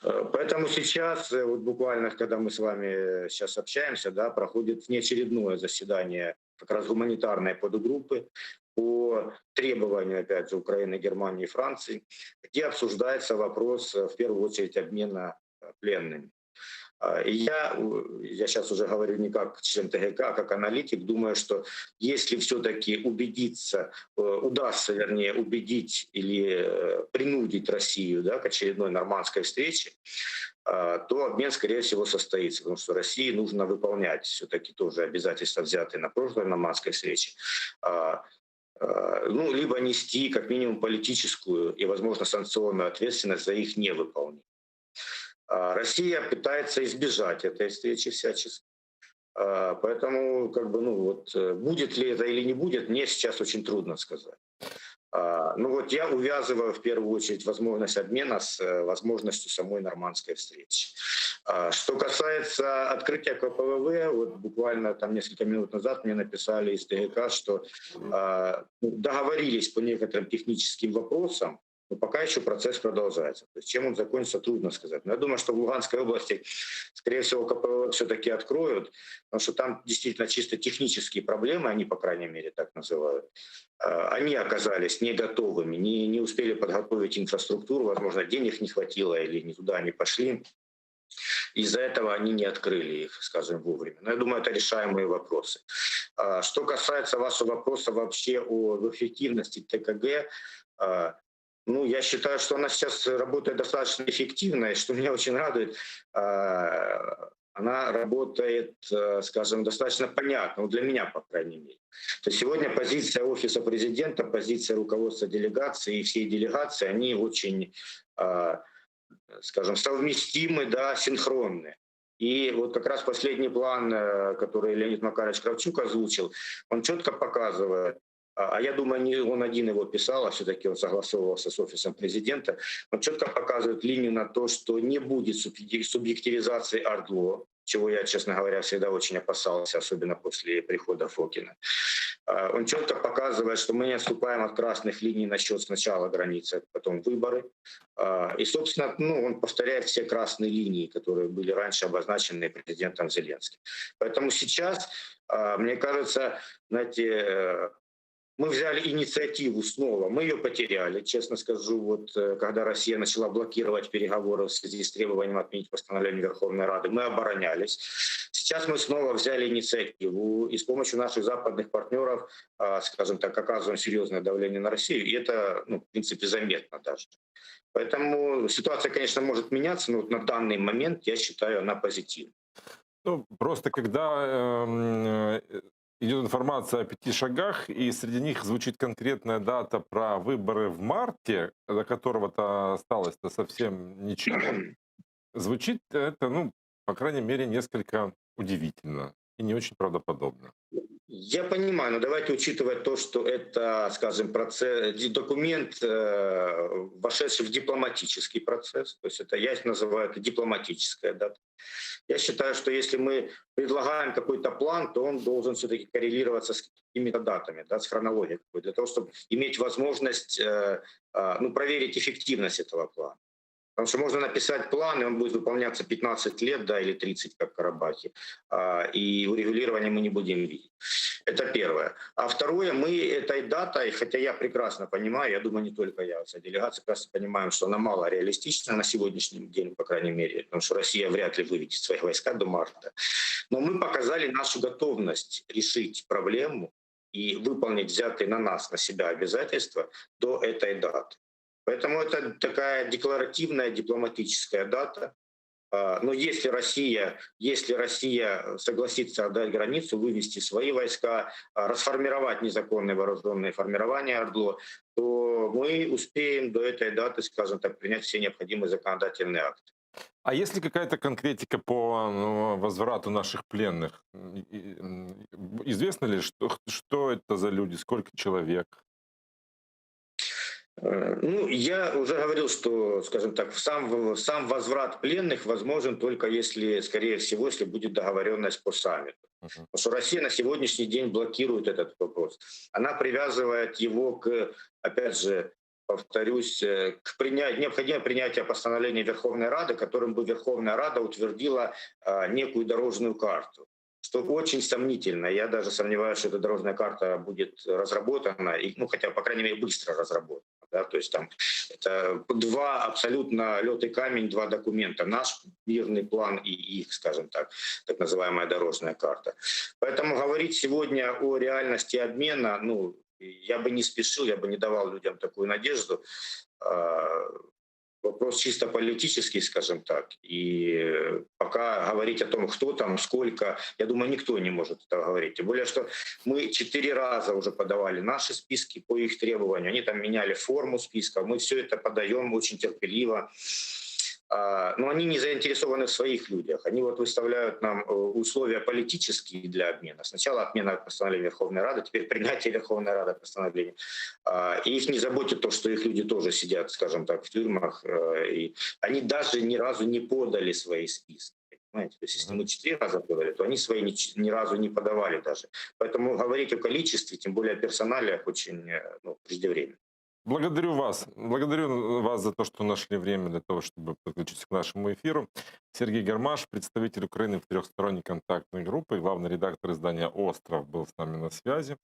Поэтому сейчас, вот буквально, когда мы с вами сейчас общаемся, да, проходит внеочередное заседание как раз гуманитарной подгруппы по требованию, опять же, Украины, Германии и Франции, где обсуждается вопрос, в первую очередь, обмена пленными. И я сейчас уже говорю не как член ТГК, а как аналитик, думаю, что если все-таки удастся, вернее, убедить или принудить Россию, да, к очередной нормандской встрече, то обмен, скорее всего, состоится, потому что России нужно выполнять все-таки тоже обязательства, взятые на прошлой нормандской встрече. Ну, либо нести как минимум политическую и, возможно, санкционную ответственность за их невыполнение. Россия пытается избежать этой встречи всячески. Поэтому, будет ли это или не будет, мне сейчас очень трудно сказать. Я увязываю в первую очередь возможность обмена с возможностью самой нормандской встречи. Что касается открытия КПВВ, вот буквально там несколько минут назад мне написали из ТГК, что договорились по некоторым техническим вопросам, но пока еще процесс продолжается. То есть чем он закончится, трудно сказать. Но я думаю, что в Луганской области, скорее всего, КПВВ все-таки откроют, потому что там действительно чисто технические проблемы, они, по крайней мере, так называют. Они оказались не готовыми, не успели подготовить инфраструктуру, возможно, денег не хватило или не туда они пошли. Из-за этого они не открыли их, скажем, вовремя. Но я думаю, это решаемые вопросы. Что касается вашего вопроса вообще о эффективности ТКГ, я считаю, что она сейчас работает достаточно эффективно, и что меня очень радует, она работает, скажем, достаточно понятно, для меня, по крайней мере. То есть сегодня позиция Офиса Президента, позиция руководства делегации и всей делегации, они очень, скажем, совместимы, да, синхронны. И вот как раз последний план, который Леонид Макарович Кравчук озвучил, он четко показывает, а я думаю, не он один его писал, а все-таки он согласовывался с Офисом Президента, он четко показывает линию на то, что не будет субъективизации ОРДЛО, чего я, честно говоря, всегда очень опасался, особенно после прихода Фокина. Он четко показывает, что мы не отступаем от красных линий насчет сначала границы, потом выборы. И, собственно, он повторяет все красные линии, которые были раньше обозначены президентом Зеленским. Поэтому сейчас, мне кажется, знаете, мы взяли инициативу снова, мы ее потеряли, честно скажу, вот когда Россия начала блокировать переговоры в связи с требованием отменить постановление Верховной Рады, мы оборонялись. Сейчас мы снова взяли инициативу и с помощью наших западных партнеров, скажем так, оказываем серьезное давление на Россию, и это, в принципе, заметно даже. Поэтому ситуация, конечно, может меняться, но вот на данный момент, я считаю, она позитивна. Просто когда идет информация о 5 шагах, и среди них звучит конкретная дата про выборы в марте, до которого-то осталось-то совсем ничего, звучит это, по крайней мере, несколько удивительно и не очень правдоподобно. Я понимаю, но давайте учитывать то, что это, скажем, документ, вошедший в дипломатический процесс. То есть это я называю это дипломатическая дата. Я считаю, что если мы предлагаем какой-то план, то он должен все-таки коррелироваться с какими-то датами, да, с хронологией, для того, чтобы иметь возможность проверить эффективность этого плана. Потому что можно написать план, и он будет выполняться 15 лет, да, или 30, как в Карабахе, и урегулирования мы не будем видеть. Это первое. А второе, мы этой датой, хотя я прекрасно понимаю, я думаю, не только я, вся делегация прекрасно понимаем, что она мало реалистична на сегодняшний день, по крайней мере, потому что Россия вряд ли выведет свои войска до марта. Но мы показали нашу готовность решить проблему и выполнить взятые на себя обязательства до этой даты. Поэтому это такая декларативная дипломатическая дата. Но если Россия согласится отдать границу, вывести свои войска, расформировать незаконные вооруженные формирования ОРДЛО, то мы успеем до этой даты, скажем так, принять все необходимые законодательные акты. А есть ли какая-то конкретика по возврату наших пленных? Известно ли, что это за люди, сколько человек? Ну, я уже говорил, что, скажем так, сам возврат пленных возможен только если, скорее всего, если будет договоренность по саммиту. Мгм. Потому что Россия на сегодняшний день блокирует этот вопрос. Она привязывает его к, опять же, повторюсь, к необходимое принятие постановления Верховной Рады, которым бы Верховная Рада утвердила некую дорожную карту. Что очень сомнительно. Я даже сомневаюсь, что эта дорожная карта будет разработана, и, ну, хотя, по крайней мере, быстро разработана. Да? То есть там это два абсолютно лед и камень, два документа. Наш мирный план и их, скажем так называемая дорожная карта. Поэтому говорить сегодня о реальности обмена, ну, я бы не спешил, я бы не давал людям такую надежду. Вопрос чисто политический, скажем так. И пока говорить о том, кто там, сколько, я думаю, никто не может это говорить. Тем более, что мы 4 раза уже подавали наши списки по их требованию. Они там меняли форму списка. Мы все это подаем очень терпеливо. Но они не заинтересованы в своих людях. Они вот выставляют нам условия политические для обмена. Сначала отмена постановления Верховной Рады, теперь принятие Верховной Рады постановления. И их не заботит то, что их люди тоже сидят, скажем так, в тюрьмах. И они даже ни разу не подали свои списки. Понимаете? То есть если мы 4 раза подали, то они свои ни разу не подавали даже. Поэтому говорить о количестве, тем более о персонале, очень преждевременно. Благодарю вас за то, что нашли время для того, чтобы подключиться к нашему эфиру. Сергей Гармаш, представитель Украины в трехсторонней контактной группе, главный редактор издания «Остров» был с нами на связи.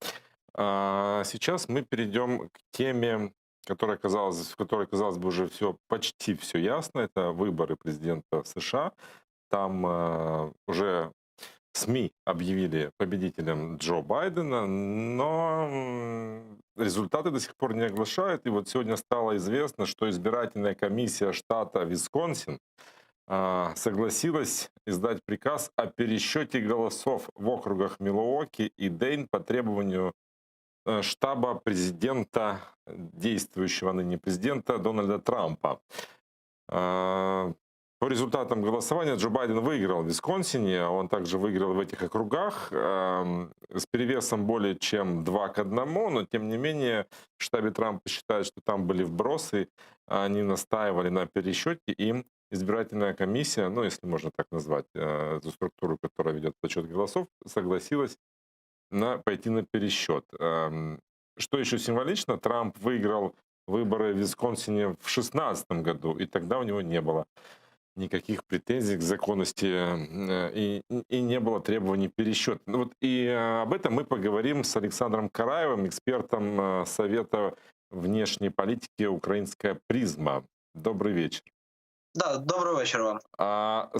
Сейчас мы перейдем к теме, в которой, казалось бы, уже почти все ясно. Это выборы президента США. Там уже СМИ объявили победителем Джо Байдена, но результаты до сих пор не оглашают. И вот сегодня стало известно, что избирательная комиссия штата Висконсин согласилась издать приказ о пересчете голосов в округах Милуоки и Дейн по требованию штаба президента, действующего ныне президента Дональда Трампа. По результатам голосования Джо Байден выиграл в Висконсине, он также выиграл в этих округах с перевесом более чем 2-1, но тем не менее в штабе Трампа считают, что там были вбросы, они настаивали на пересчете, и избирательная комиссия, ну если можно так назвать эту структуру, которая ведет подсчет голосов, согласилась пойти на пересчет. Что еще символично, Трамп выиграл выборы в Висконсине в 2016 году, и тогда у него не было никаких претензий к законности и не было требований пересчета. Вот и об этом мы поговорим с Александром Караевым, экспертом Совета внешней политики «Украинская призма». Добрый вечер. Да, добрый вечер вам.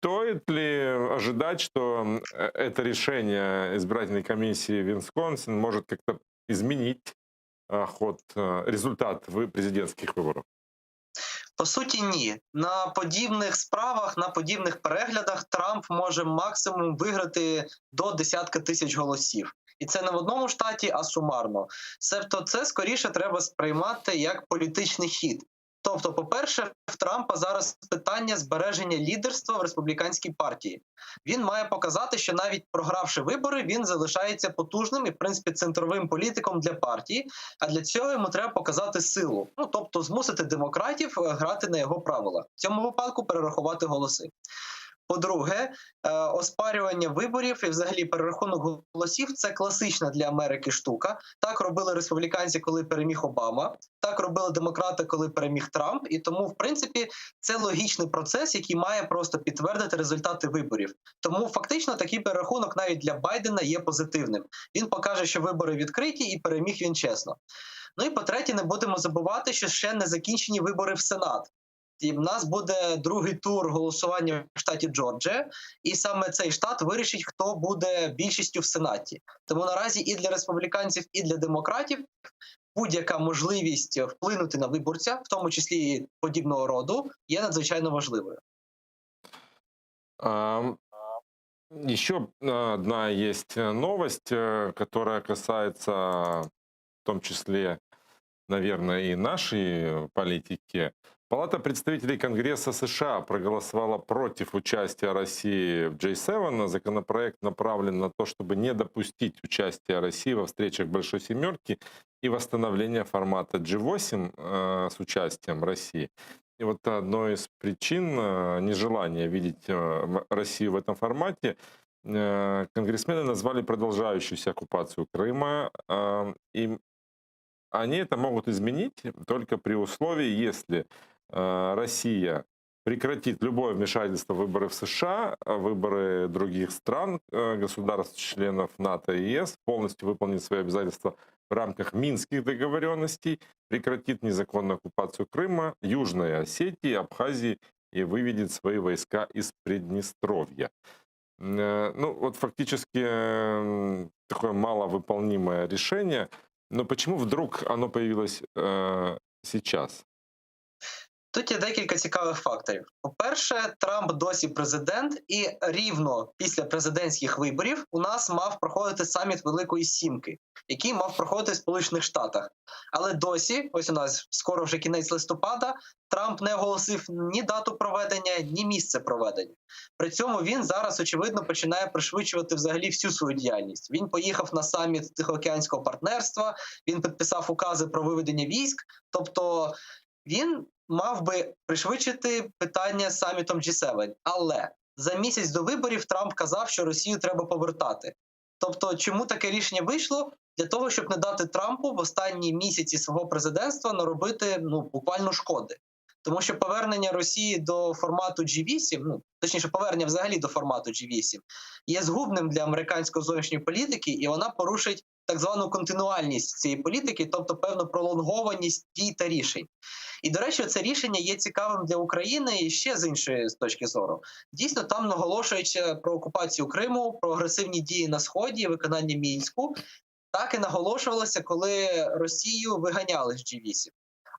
Стоит ли ожидать, что это решение избирательной комиссии Висконсин может как-то изменить результат президентських виборів? По суті, ні. На подібних справах, на подібних переглядах Трамп може максимум виграти до десятка тисяч голосів. І це не в одному штаті, а сумарно. Себто це скоріше треба сприймати як політичний хід. Тобто, по-перше, в Трампа зараз питання збереження лідерства в республіканській партії. Він має показати, що навіть програвши вибори, він залишається потужним і, в принципі, центровим політиком для партії, а для цього йому треба показати силу. Ну, тобто змусити демократів грати на його правила. В цьому випадку перерахувати голоси. По-друге, оспарювання виборів і взагалі перерахунок голосів – це класична для Америки штука. Так робили республіканці, коли переміг Обама, так робили демократи, коли переміг Трамп. І тому, в принципі, це логічний процес, який має просто підтвердити результати виборів. Тому фактично такий перерахунок навіть для Байдена є позитивним. Він покаже, що вибори відкриті і переміг він чесно. Ну і по-третє, не будемо забувати, що ще не закінчені вибори в Сенат. І в нас буде другий тур голосування в штаті Джорджія, і саме цей штат вирішить, хто буде більшістю в Сенаті. Тому наразі і для республіканців, і для демократів будь-яка можливість вплинути на виборця, в тому числі подібного роду, є надзвичайно важливою. Еще одна есть новость, которая касается в том числе наверное, и наши политики. Палата представителей Конгресса США проголосовала против участия России в G7. Законопроект направлен на то, чтобы не допустить участия России во встречах Большой Семерки и восстановления формата G8 с участием России. И вот одной из причин нежелания видеть Россию в этом формате конгрессмены назвали продолжающуюся оккупацию Крыма. И они это могут изменить только при условии, если Россия прекратит любое вмешательство в выборы в США, выборы других стран, государств, членов НАТО и ЕС, полностью выполнит свои обязательства в рамках Минских договоренностей, прекратит незаконную оккупацию Крыма, Южной Осетии, Абхазии и выведет свои войска из Приднестровья. Ну, вот фактически такое маловыполнимое решение. Но почему вдруг оно появилось сейчас? Тут є декілька цікавих факторів. По-перше, Трамп досі президент, і рівно після президентських виборів у нас мав проходити саміт Великої Сімки, який мав проходити в Сполучених Штатах. Але досі, ось у нас скоро вже кінець листопада, Трамп не оголосив ні дату проведення, ні місце проведення. При цьому він зараз, очевидно, починає пришвидшувати взагалі всю свою діяльність. Він поїхав на саміт Тихоокеанського партнерства, він підписав укази про виведення військ, тобто він мав би пришвидшити питання з самітом G7. Але за місяць до виборів Трамп казав, що Росію треба повертати. Тобто, чому таке рішення вийшло? Для того, щоб не дати Трампу в останні місяці свого президентства наробити буквально шкоди. Тому що повернення Росії до формату G8, точніше, повернення взагалі до формату G8, є згубним для американської зовнішньої політики, і вона порушить так звану континуальність цієї політики, тобто певну пролонгованість дій та рішень. І, до речі, це рішення є цікавим для України і ще з іншої точки зору. Дійсно, там наголошується про окупацію Криму, про агресивні дії на Сході, виконання Мінську. Так і наголошувалося, коли Росію виганяли з G8.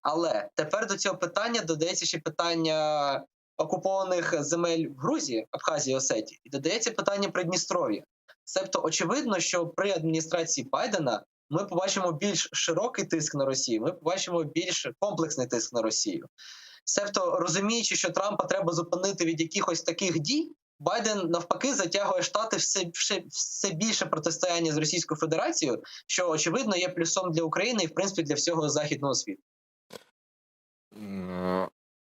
Але тепер до цього питання додається ще питання окупованих земель в Грузії, Абхазії, Осетії, і додається питання Придністров'я. Себто очевидно, що при адміністрації Байдена ми побачимо більш широкий тиск на Росію, ми побачимо більш комплексний тиск на Росію. Себто, розуміючи, що Трампа треба зупинити від якихось таких дій, Байден навпаки затягує Штати все більше протистояння з Російською Федерацією, що, очевидно, є плюсом для України і, в принципі, для всього західного світу.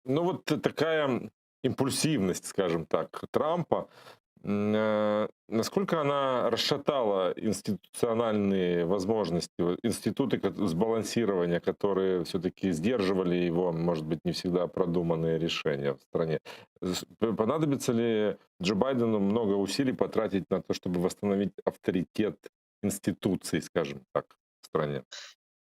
Ну вот такая импульсивность, скажем так, Трампа, насколько она расшатала институциональные возможности, институты сбалансирования, которые все-таки сдерживали его, может быть, не всегда продуманные решения в стране. Понадобится ли Джо Байдену много усилий потратить на то, чтобы восстановить авторитет институций, скажем так, в стране?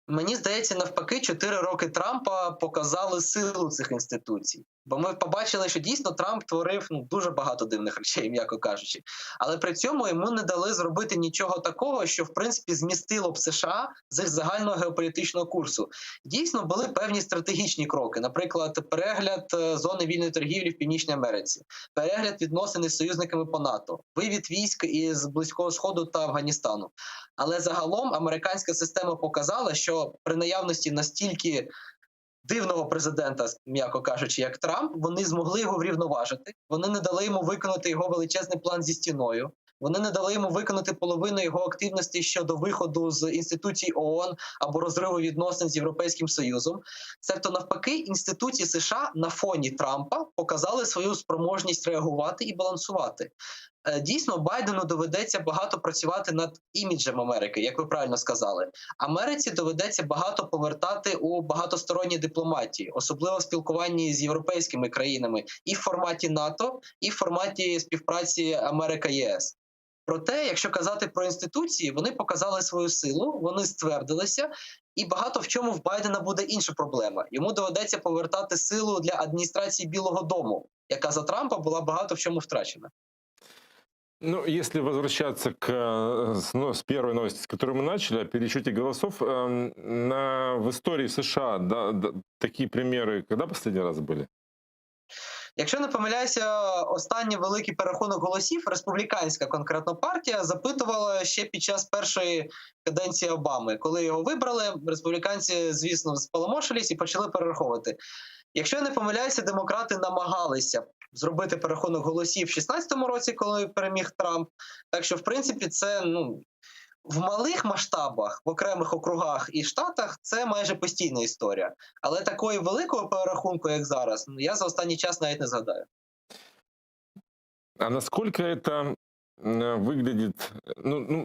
Мені здається, навпаки, 4 роки Трампа показали силу цих інституцій. Бо ми побачили, що дійсно Трамп творив дуже багато дивних речей, м'яко кажучи. Але при цьому йому не дали зробити нічого такого, що, в принципі, змістило б США з їх загального геополітичного курсу. Дійсно, були певні стратегічні кроки. Наприклад, перегляд зони вільної торгівлі в Північній Америці, перегляд відносин із союзниками по НАТО, вивід військ із Близького Сходу та Афганістану. Але загалом американська система показала, що при наявності настільки дивного президента, м'яко кажучи, як Трамп, вони змогли його врівноважити, вони не дали йому виконати його величезний план зі стіною, вони не дали йому виконати половину його активності щодо виходу з інституцій ООН або розриву відносин з Європейським Союзом. Тобто, навпаки, інституції США на фоні Трампа показали свою спроможність реагувати і балансувати. Дійсно, Байдену доведеться багато працювати над іміджем Америки, як ви правильно сказали. Америці доведеться багато повертати у багатосторонній дипломатії, особливо в спілкуванні з європейськими країнами і в форматі НАТО, і в форматі співпраці Америка-ЄС. Проте, якщо казати про інституції, вони показали свою силу, вони ствердилися, і багато в чому в Байдена буде інша проблема. Йому доведеться повертати силу для адміністрації Білого дому, яка за Трампа була багато в чому втрачена. Ну, если возвращаться с первой новости, с которой мы начали, о пересчете голосов, в истории США такие примеры когда последний раз были? Якщо не помиляюся, останній великий перерахунок голосів республіканська конкретно партія запитувала ще під час першої каденції Обами. Коли його вибрали, республіканці, звісно, споломошились і почали перераховувати. Якщо я не помиляюся, демократи намагалися зробити перерахунок голосів в 2016 році, коли переміг Трамп. Так що, в принципі, це в малих масштабах, в окремих округах і штатах це майже постійна історія. Але такої великого перерахунку, як зараз, я за останній час навіть не згадаю. А насколько это выглядит,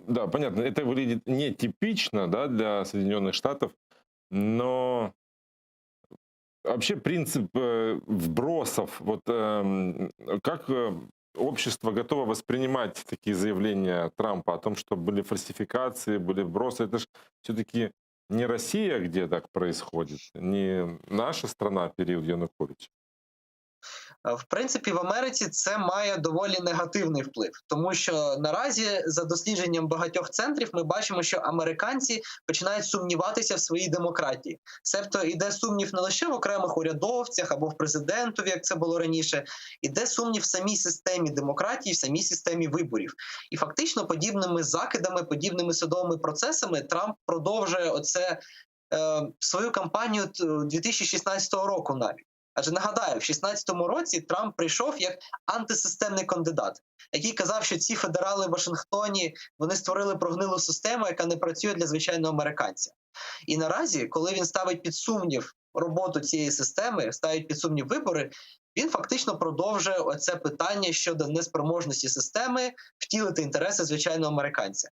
да, понятно, это выглядит нетипично, да, для Соединенных Штатов, но вообще принцип вбросов, вот как общество готово воспринимать такие заявления Трампа о том, что были фальсификации, были вбросы, это же все-таки не Россия, где так происходит, не наша страна в период Януковича. В принципі, в Америці це має доволі негативний вплив, тому що наразі за дослідженням багатьох центрів ми бачимо, що американці починають сумніватися в своїй демократії. Себто йде сумнів не лише в окремих урядовцях або в президентові, як це було раніше, іде сумнів в самій системі демократії, в самій системі виборів. І фактично подібними закидами, подібними судовими процесами Трамп продовжує свою кампанію 2016 року навіть. Адже нагадаю, в 2016 році Трамп прийшов як антисистемний кандидат, який казав, що ці федерали в Вашингтоні, вони створили прогнилу систему, яка не працює для звичайного американця. І наразі, коли він ставить під сумнів роботу цієї системи, ставить під сумнів вибори, він фактично продовжує оце питання щодо неспроможності системи втілити інтереси звичайного американця.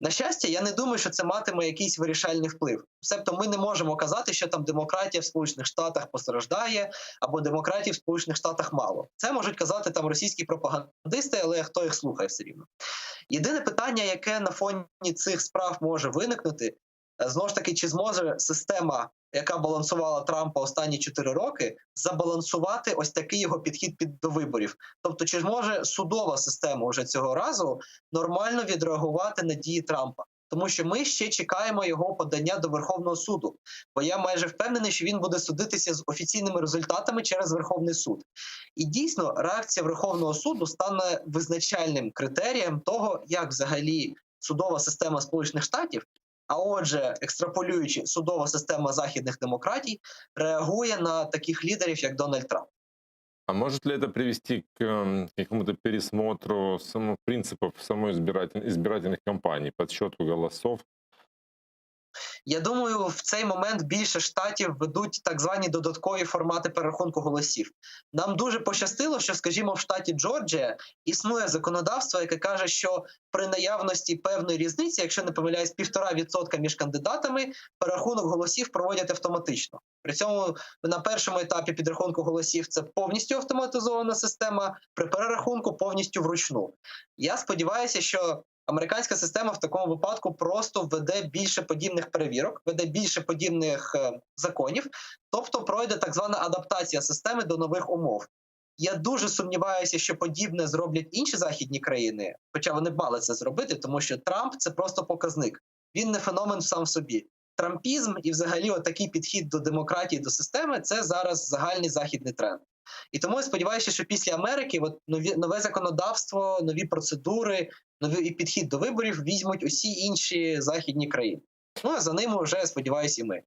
На щастя, я не думаю, що це матиме якийсь вирішальний вплив. Себто ми не можемо казати, що там демократія в Сполучених Штатах постраждає, або демократії в Сполучених Штатах мало. Це можуть казати там російські пропагандисти, але хто їх слухає все рівно. Єдине питання, яке на фоні цих справ може виникнути, знову ж таки, чи зможе система, яка балансувала Трампа останні 4 роки, забалансувати ось такий його підхід до виборів. Тобто, чи зможе судова система вже цього разу нормально відреагувати на дії Трампа? Тому що ми ще чекаємо його подання до Верховного суду. Бо я майже впевнений, що він буде судитися з офіційними результатами через Верховний суд. І дійсно, реакція Верховного суду стане визначальним критерієм того, як взагалі судова система Сполучених Штатів, а отже, екстраполюючи, судова система західних демократій, реагує на таких лідерів, як Дональд Трамп. А может ли это привести к какому-то пересмотру принципов самой избирательных кампаний, подсчету голосов? Я думаю, в цей момент більше штатів ведуть так звані додаткові формати перерахунку голосів. Нам дуже пощастило, що, скажімо, в штаті Джорджія існує законодавство, яке каже, що при наявності певної різниці, якщо не помиляюсь, 1,5% між кандидатами, перерахунок голосів проводять автоматично. При цьому на першому етапі підрахунку голосів це повністю автоматизована система, при перерахунку повністю вручну. Я сподіваюся, що американська система в такому випадку просто введе більше подібних перевірок, введе більше подібних законів, тобто пройде так звана адаптація системи до нових умов. Я дуже сумніваюся, що подібне зроблять інші західні країни, хоча вони б мали це зробити, тому що Трамп – це просто показник. Він не феномен сам в собі. Трампізм і взагалі отакий підхід до демократії, до системи – це зараз загальний західний тренд. І тому я сподіваюся, що після Америки нове законодавство, нові процедури, новий підхід до виборів візьмуть усі інші західні країни. Ну, а за ними вже, сподіваюся, і ми.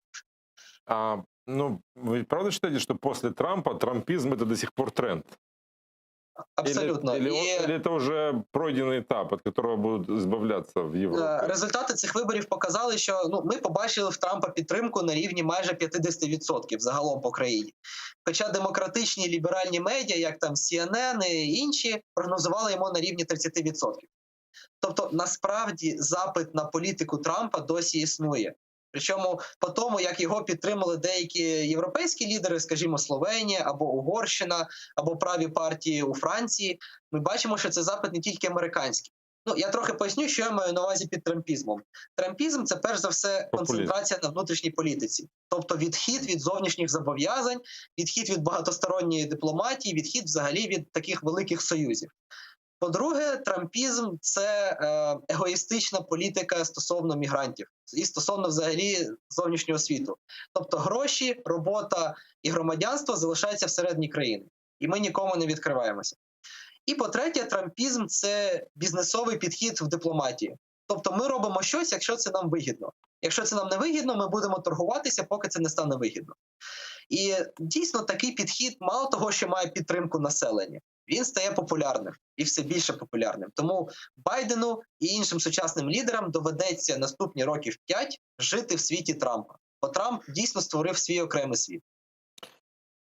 Вы правда считаете, что после Трампа трампизм – это до сих пор тренд? Абсолютно. Или это уже пройденный этап, от которого будут избавляться в Європі? Результати цих виборів показали, що ми побачили в Трампа підтримку на рівні майже 50% загалом по країні. Хоча демократичні ліберальні медіа, як там CNN і інші, прогнозували йому на рівні 30%. Тобто, насправді, запит на політику Трампа досі існує. Причому по тому, як його підтримали деякі європейські лідери, скажімо, Словенія або Угорщина, або праві партії у Франції, ми бачимо, що це запит не тільки американський. Я трохи поясню, що я маю на увазі під трампізмом. Трампізм – це перш за все концентрація на внутрішній політиці. Тобто відхід від зовнішніх зобов'язань, відхід від багатосторонньої дипломатії, відхід взагалі від таких великих союзів. По-друге, трампізм – це егоїстична політика стосовно мігрантів і стосовно взагалі зовнішнього світу. Тобто гроші, робота і громадянство залишаються всередині країни. і ми нікому не відкриваємося. І по-третє, трампізм – це бізнесовий підхід в дипломатії. Тобто ми робимо щось, якщо це нам вигідно. Якщо це нам не вигідно, ми будемо торгуватися, поки це не стане вигідно. І дійсно такий підхід, мало того, що має підтримку населення, він стає популярним і все більше популярним. Тому Байдену і іншим сучасним лідерам доведеться наступні років 5 жити в світі Трампа. Бо Трамп дійсно створив свій окремий світ.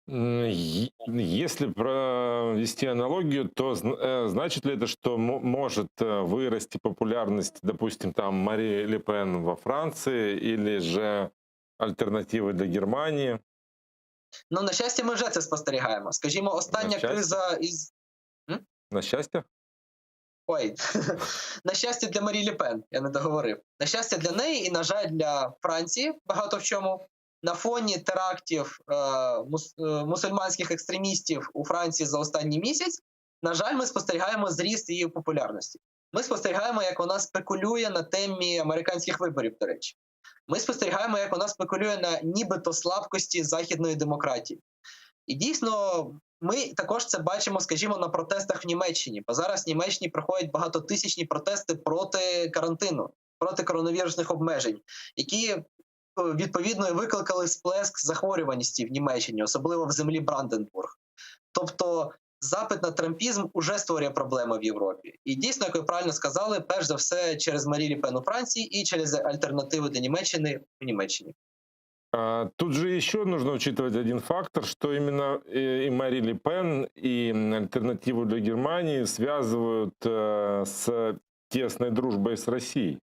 Если провести аналогию, то значит ли это, что может вырасти популярность, допустим, там Марии Ле Пен во Франции или же альтернативы для Германии? Ну, на щастя, ми вже це спостерігаємо. Скажімо, остання щастя? криза із... На счастье? Ой, на щастя для Марі Ле Пен, я не договорив. На щастя для неї і, на жаль, для Франції багато в чому. На фоні терактів мусульманських екстремістів у Франції за останній місяць, на жаль, ми спостерігаємо зріст її популярності. Ми спостерігаємо, як вона спекулює на темі американських виборів, до речі. Ми спостерігаємо, як вона спекулює на нібито слабкості західної демократії. І дійсно, ми також це бачимо, скажімо, на протестах в Німеччині. Бо зараз в Німеччині проходять багатотисячні протести проти карантину, проти коронавірусних обмежень, які відповідно викликали сплеск захворюваності в Німеччині, особливо в землі Бранденбург. Тобто запит на трампізм уже створює проблеми в Європі. І дійсно, як ви правильно сказали, перш за все через Марі Ле Пен у Франції і через альтернативи для Німеччини в Німеччині. Тут же еще нужно учитывать один фактор, что именно и Мари Ле Пен, и альтернативу для Германии связывают с тесной дружбой с Россией.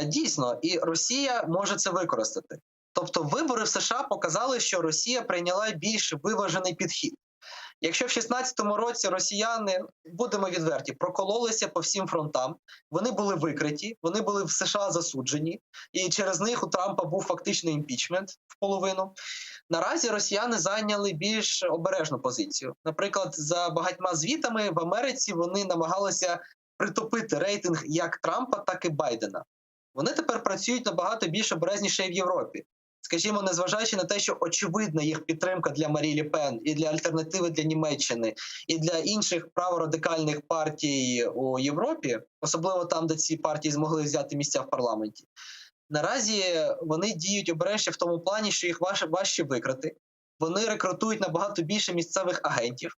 Дійсно, і Росія може це використати. Тобто вибори в США показали, що Росія прийняла більш виважений підхід. Якщо в 2016 році росіяни, будемо відверті, прокололися по всім фронтам, вони були викриті, вони були в США засуджені, і через них у Трампа був фактичний імпічмент в половину. Наразі росіяни зайняли більш обережну позицію. Наприклад, за багатьма звітами в Америці вони намагалися притопити рейтинг як Трампа, так і Байдена. Вони тепер працюють набагато більш обережніше і в Європі. Скажімо, незважаючи на те, що очевидна їх підтримка для Марі Ле Пен і для альтернативи для Німеччини, і для інших праворадикальних партій у Європі, особливо там, де ці партії змогли взяти місця в парламенті, наразі вони діють обережніше в тому плані, що їх важче викрити. Вони рекрутують набагато більше місцевих агентів,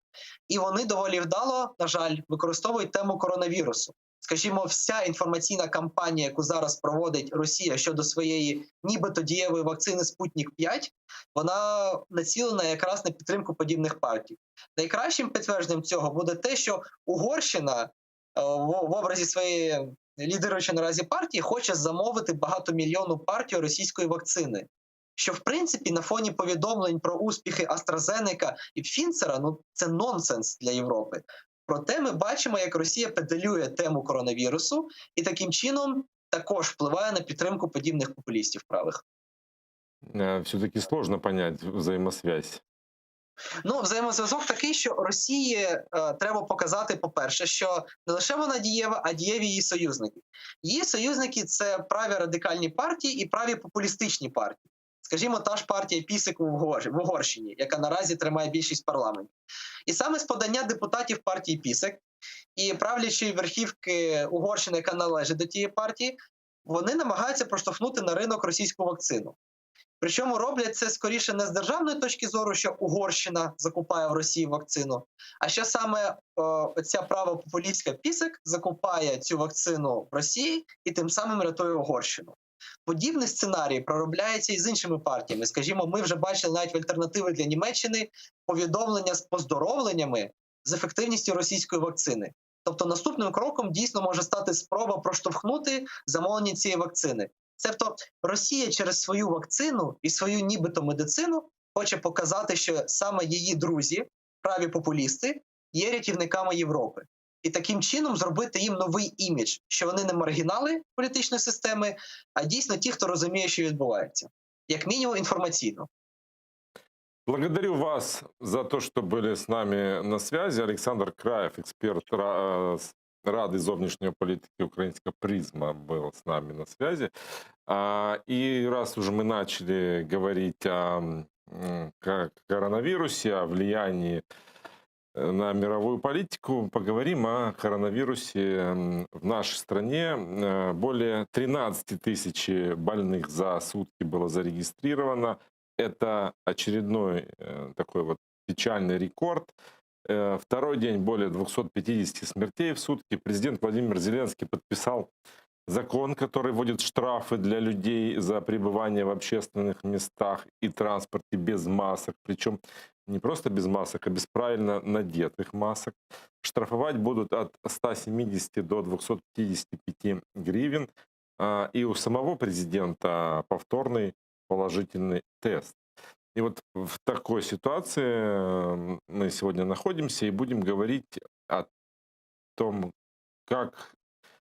і вони доволі вдало, на жаль, використовують тему коронавірусу. Скажімо, вся інформаційна кампанія, яку зараз проводить Росія щодо своєї нібито дієвої вакцини «Спутник-5», вона націлена якраз на підтримку подібних партій. Найкращим підтвердженням цього буде те, що Угорщина в образі своєї лідируючої наразі партії хоче замовити багатомільйонну партію російської вакцини. Що, в принципі, на фоні повідомлень про успіхи AstraZeneca і Pfizer, ну, це нонсенс для Європи. Проте ми бачимо, як Росія педалює тему коронавірусу і таким чином також впливає на підтримку подібних популістів правих. Все-таки сложно понять взаимосвязь. Ну, взаємозв'язок такий, що Росії треба показати, по-перше, що не лише вона дієва, а дієві її союзники. Її союзники – це праві радикальні партії і праві популістичні партії. Скажімо, та ж партія Пісик в Угорщині, яка наразі тримає більшість в парламенті. І саме з подання депутатів партії Пісик і правлячої верхівки Угорщини, яка належить до тієї партії, вони намагаються проштовхнути на ринок російську вакцину. Причому роблять це скоріше не з державної точки зору, що Угорщина закупає в Росії вакцину, а що саме ця правопопулістська Пісик закупає цю вакцину в Росії і тим самим рятує Угорщину. Подібний сценарій проробляється і з іншими партіями. Скажімо, ми вже бачили навіть в альтернативи для Німеччини повідомлення з поздоровленнями з ефективністю російської вакцини. Тобто наступним кроком дійсно може стати спроба проштовхнути замовлення цієї вакцини. Тобто Росія через свою вакцину і свою нібито медицину хоче показати, що саме її друзі, праві популісти, є рятівниками Європи. І таким чином зробити їм новий імідж, що вони не маргінали політичної системи, а дійсно ті, хто розуміє, що відбувається. Як мінімум інформаційно. Благодарю вас за то, что были с нами на связи. Александр Краев, эксперт Рады зовнішньої политики «Украинская призма», был с нами на связи. И раз уже мы начали говорить о коронавирусе, о влиянии на мировую политику. Поговорим о коронавирусе в нашей стране. Более 13 тысяч больных за сутки было зарегистрировано. Это очередной такой вот печальный рекорд. Второй день более 250 смертей в сутки. Президент Владимир Зеленский подписал закон, который вводит штрафы для людей за пребывание в общественных местах и транспорте без масок. Причем не просто без масок, а без правильно надетых масок. Штрафовать будут от 170 до 255 гривен. И у самого президента повторный положительный тест. И вот в такой ситуации мы сегодня находимся и будем говорить о том, как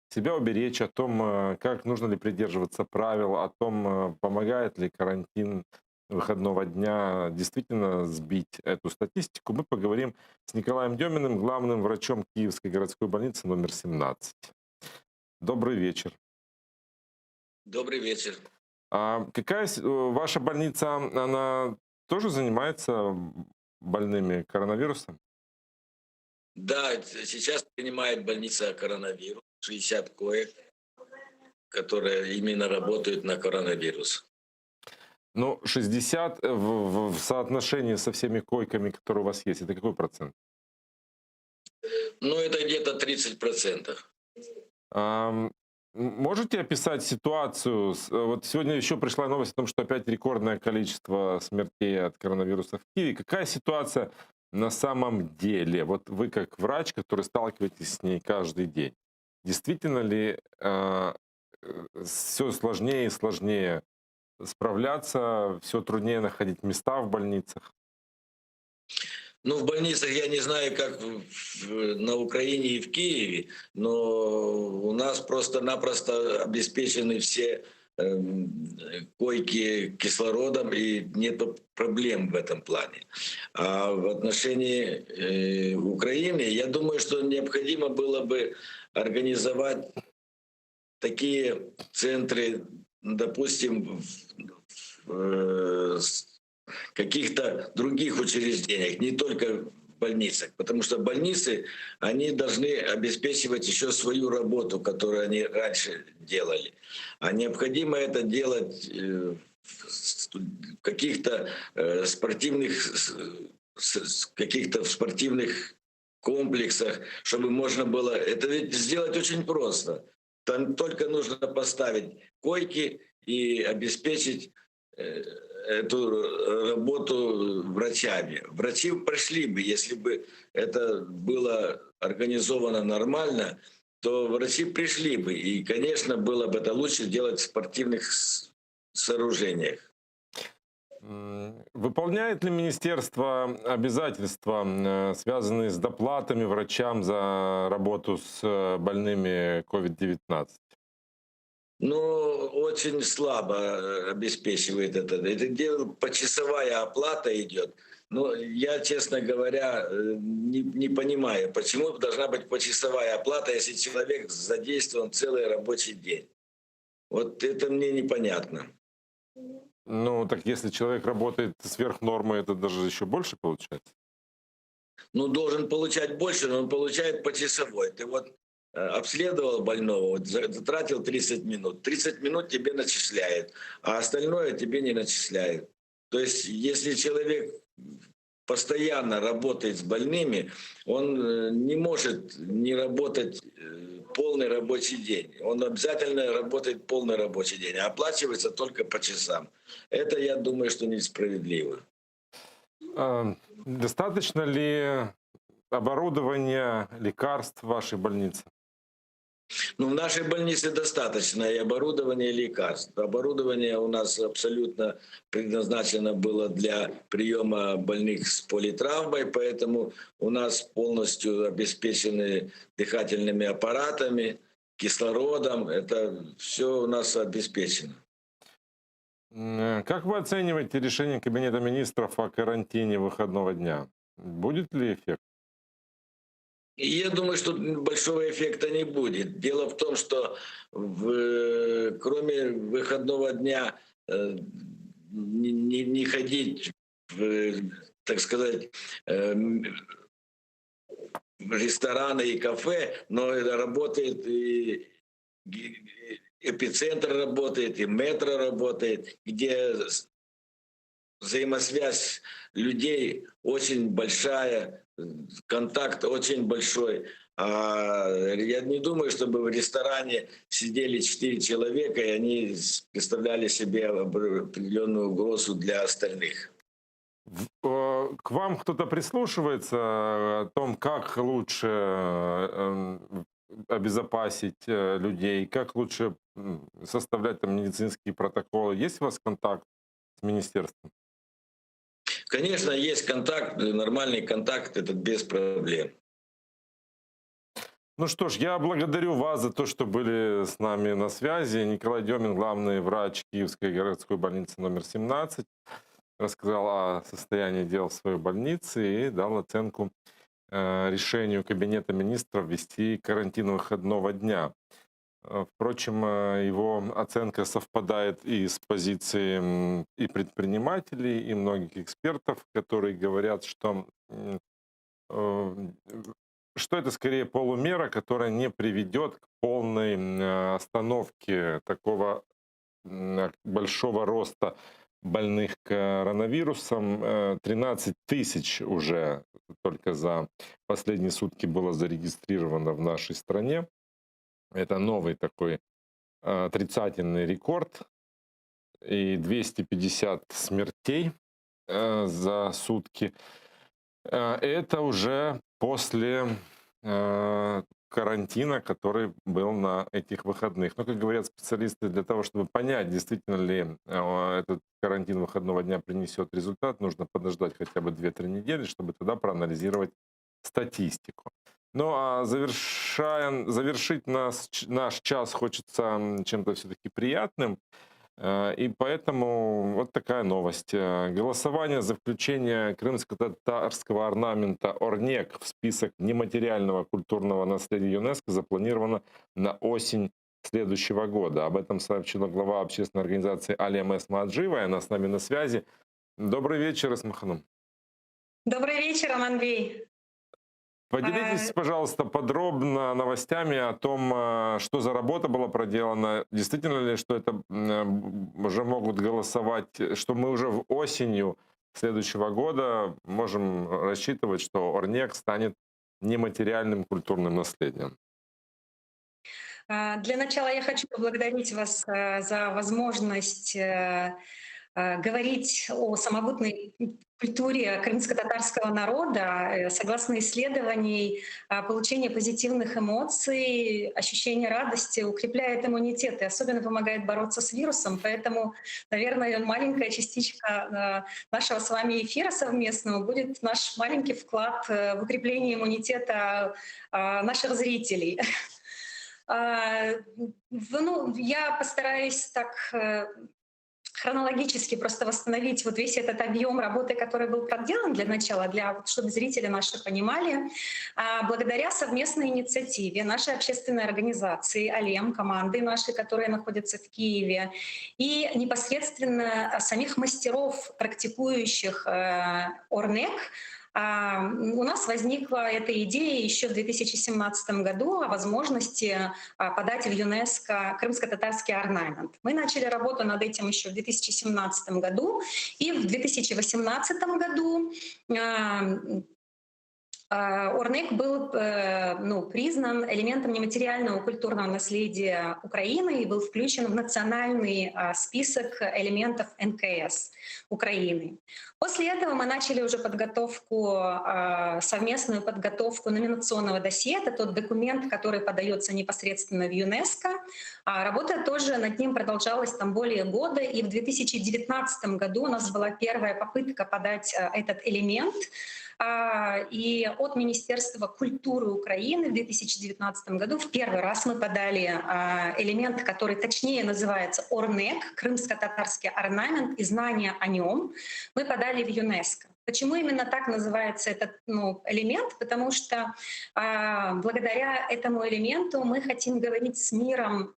себя уберечь, о том, как нужно ли придерживаться правил, о том, помогает ли карантин выходного дня действительно сбить эту статистику. Мы поговорим с Николаем Деминым, главным врачом Киевской городской больницы номер 17. Добрый вечер. Добрый вечер. А ваша больница, она тоже занимается больными коронавирусом? Да, сейчас принимает больница коронавирус, 60 коек, которые именно работают на коронавирус. Ну, 60 в соотношении со всеми койками, которые у вас есть, это какой процент? Ну, это где-то 30%. Можете описать ситуацию? Вот сегодня еще пришла новость о том, что опять рекордное количество смертей от коронавируса в Киеве. Какая ситуация на самом деле? Вот вы как врач, который сталкиваетесь с ней каждый день. Действительно ли все сложнее и сложнее справляться, все труднее находить места в больницах? Ну, в больницах я не знаю, как на Украине и в Киеве, но у нас просто-напросто обеспечены все койки кислородом, и нет проблем в этом плане. А в отношении Украины, я думаю, что необходимо было бы организовать такие центры, допустим, в каких-то других учреждениях, не только в больницах, потому что больницы, они должны обеспечивать еще свою работу, которую они раньше делали. А необходимо это делать в каких-то спортивных комплексах, чтобы можно было... Это ведь сделать очень просто. Там только нужно поставить койки и обеспечить эту работу врачами. Врачи прошли бы, если бы это было организовано нормально, то врачи пришли бы. И, конечно, было бы это лучше делать в спортивных сооружениях. Выполняет ли министерство обязательства, связанные с доплатами врачам за работу с больными COVID-19? Ну, очень слабо обеспечивает это. Это дело почасовая оплата идет. Но я, честно говоря, не понимаю, почему должна быть почасовая оплата, если человек задействован целый рабочий день. Вот это мне непонятно. Ну, так если человек работает сверх нормы, это даже еще больше получается? Ну, должен получать больше, но он получает почасовой. Ты вот обследовал больного, вот, затратил 30 минут. 30 минут тебе начисляет, а остальное тебе не начисляет. То есть, если человек постоянно работает с больными, он не может не работать полный рабочий день. Он обязательно работает полный рабочий день, а оплачивается только по часам. Это, я думаю, что несправедливо. Достаточно ли оборудования, лекарств в вашей больнице? Ну, в нашей больнице достаточно и оборудования, и лекарств. Оборудование у нас абсолютно предназначено было для приема больных с политравмой, поэтому у нас полностью обеспечены дыхательными аппаратами, кислородом. Это все у нас обеспечено. Как вы оцениваете решение Кабинета министров о карантине выходного дня? Будет ли эффект? И я думаю, что большого эффекта не будет. Дело в том, что кроме выходного дня не ходить так сказать, рестораны и кафе, но это работает и эпицентр работает, и метро работает, где взаимосвязь людей очень большая, контакт очень большой. Я не думаю, чтобы в ресторане сидели 4 человека, и они представляли себе определенную угрозу для остальных. К вам кто-то прислушивается о том, как лучше обезопасить людей, как лучше составлять там медицинские протоколы? Есть у вас контакт с министерством? Конечно, есть контакт, нормальный контакт, это без проблем. Ну что ж, я благодарю вас за то, что были с нами на связи. Николай Демин, главный врач Киевской городской больницы номер 17, рассказал о состоянии дел в своей больнице и дал оценку решению Кабинета министров ввести карантин выходного дня. Впрочем, его оценка совпадает и с позицией и предпринимателей, и многих экспертов, которые говорят, что это скорее полумера, которая не приведет к полной остановке такого большого роста больных коронавирусом. 13 тысяч уже только за последние сутки было зарегистрировано в нашей стране. Это новый такой отрицательный рекорд. И 250 смертей за сутки. Это уже после карантина, который был на этих выходных. Но, как говорят специалисты, для того, чтобы понять, действительно ли этот карантин выходного дня принесет результат, нужно подождать хотя бы 2-3 недели, чтобы тогда проанализировать статистику. Ну а завершить наш час хочется чем-то все-таки приятным. И поэтому вот такая новость. Голосование за включение крымско-татарского орнамента «Орнек» в список нематериального культурного наследия ЮНЕСКО запланировано на осень следующего года. Об этом сообщила глава общественной организации Алия Эсмааджиева. Она с нами на связи. Добрый вечер, Эсмаханум. Добрый вечер, Аманбей. Поделитесь, пожалуйста, подробно новостями о том, что за работа была проделана. Действительно ли, что это уже могут голосовать, что мы уже в осенью следующего года можем рассчитывать, что Орнек станет нематериальным культурным наследием? Для начала я хочу поблагодарить вас за возможность говорить о самобытной культуре крымско-татарского народа. Согласно исследований, получение позитивных эмоций, ощущение радости укрепляет иммунитет и особенно помогает бороться с вирусом. Поэтому, наверное, маленькая частичка нашего с вами эфира совместного будет наш маленький вклад в укрепление иммунитета наших зрителей. Я постараюсь так хронологически просто восстановить вот весь этот объем работы, который был проделан для начала, чтобы зрители наши понимали. Благодаря совместной инициативе нашей общественной организации «Алем», команды нашей, которые находятся в Киеве, и непосредственно самих мастеров, практикующих Орнек, у нас возникла эта идея еще в 2017 году о возможности подать в ЮНЕСКО крымско-татарский орнамент. Мы начали работу над этим еще в 2017 году, и в 2018 году Орнек был признан элементом нематериального культурного наследия Украины и был включен в национальный список элементов НКС Украины. После этого мы начали уже совместную подготовку номинационного досье. Это тот документ, который подается непосредственно в ЮНЕСКО. Работа тоже над ним продолжалась там более года. И в 2019 году у нас была первая попытка подать этот элемент. И от Министерства культуры Украины в 2019 году в первый раз мы подали элемент, который точнее называется Орнек, крымско-татарский орнамент и знания о нем. Мы подали в ЮНЕСКО. Почему именно так называется этот элемент? Потому что благодаря этому элементу мы хотим говорить с миром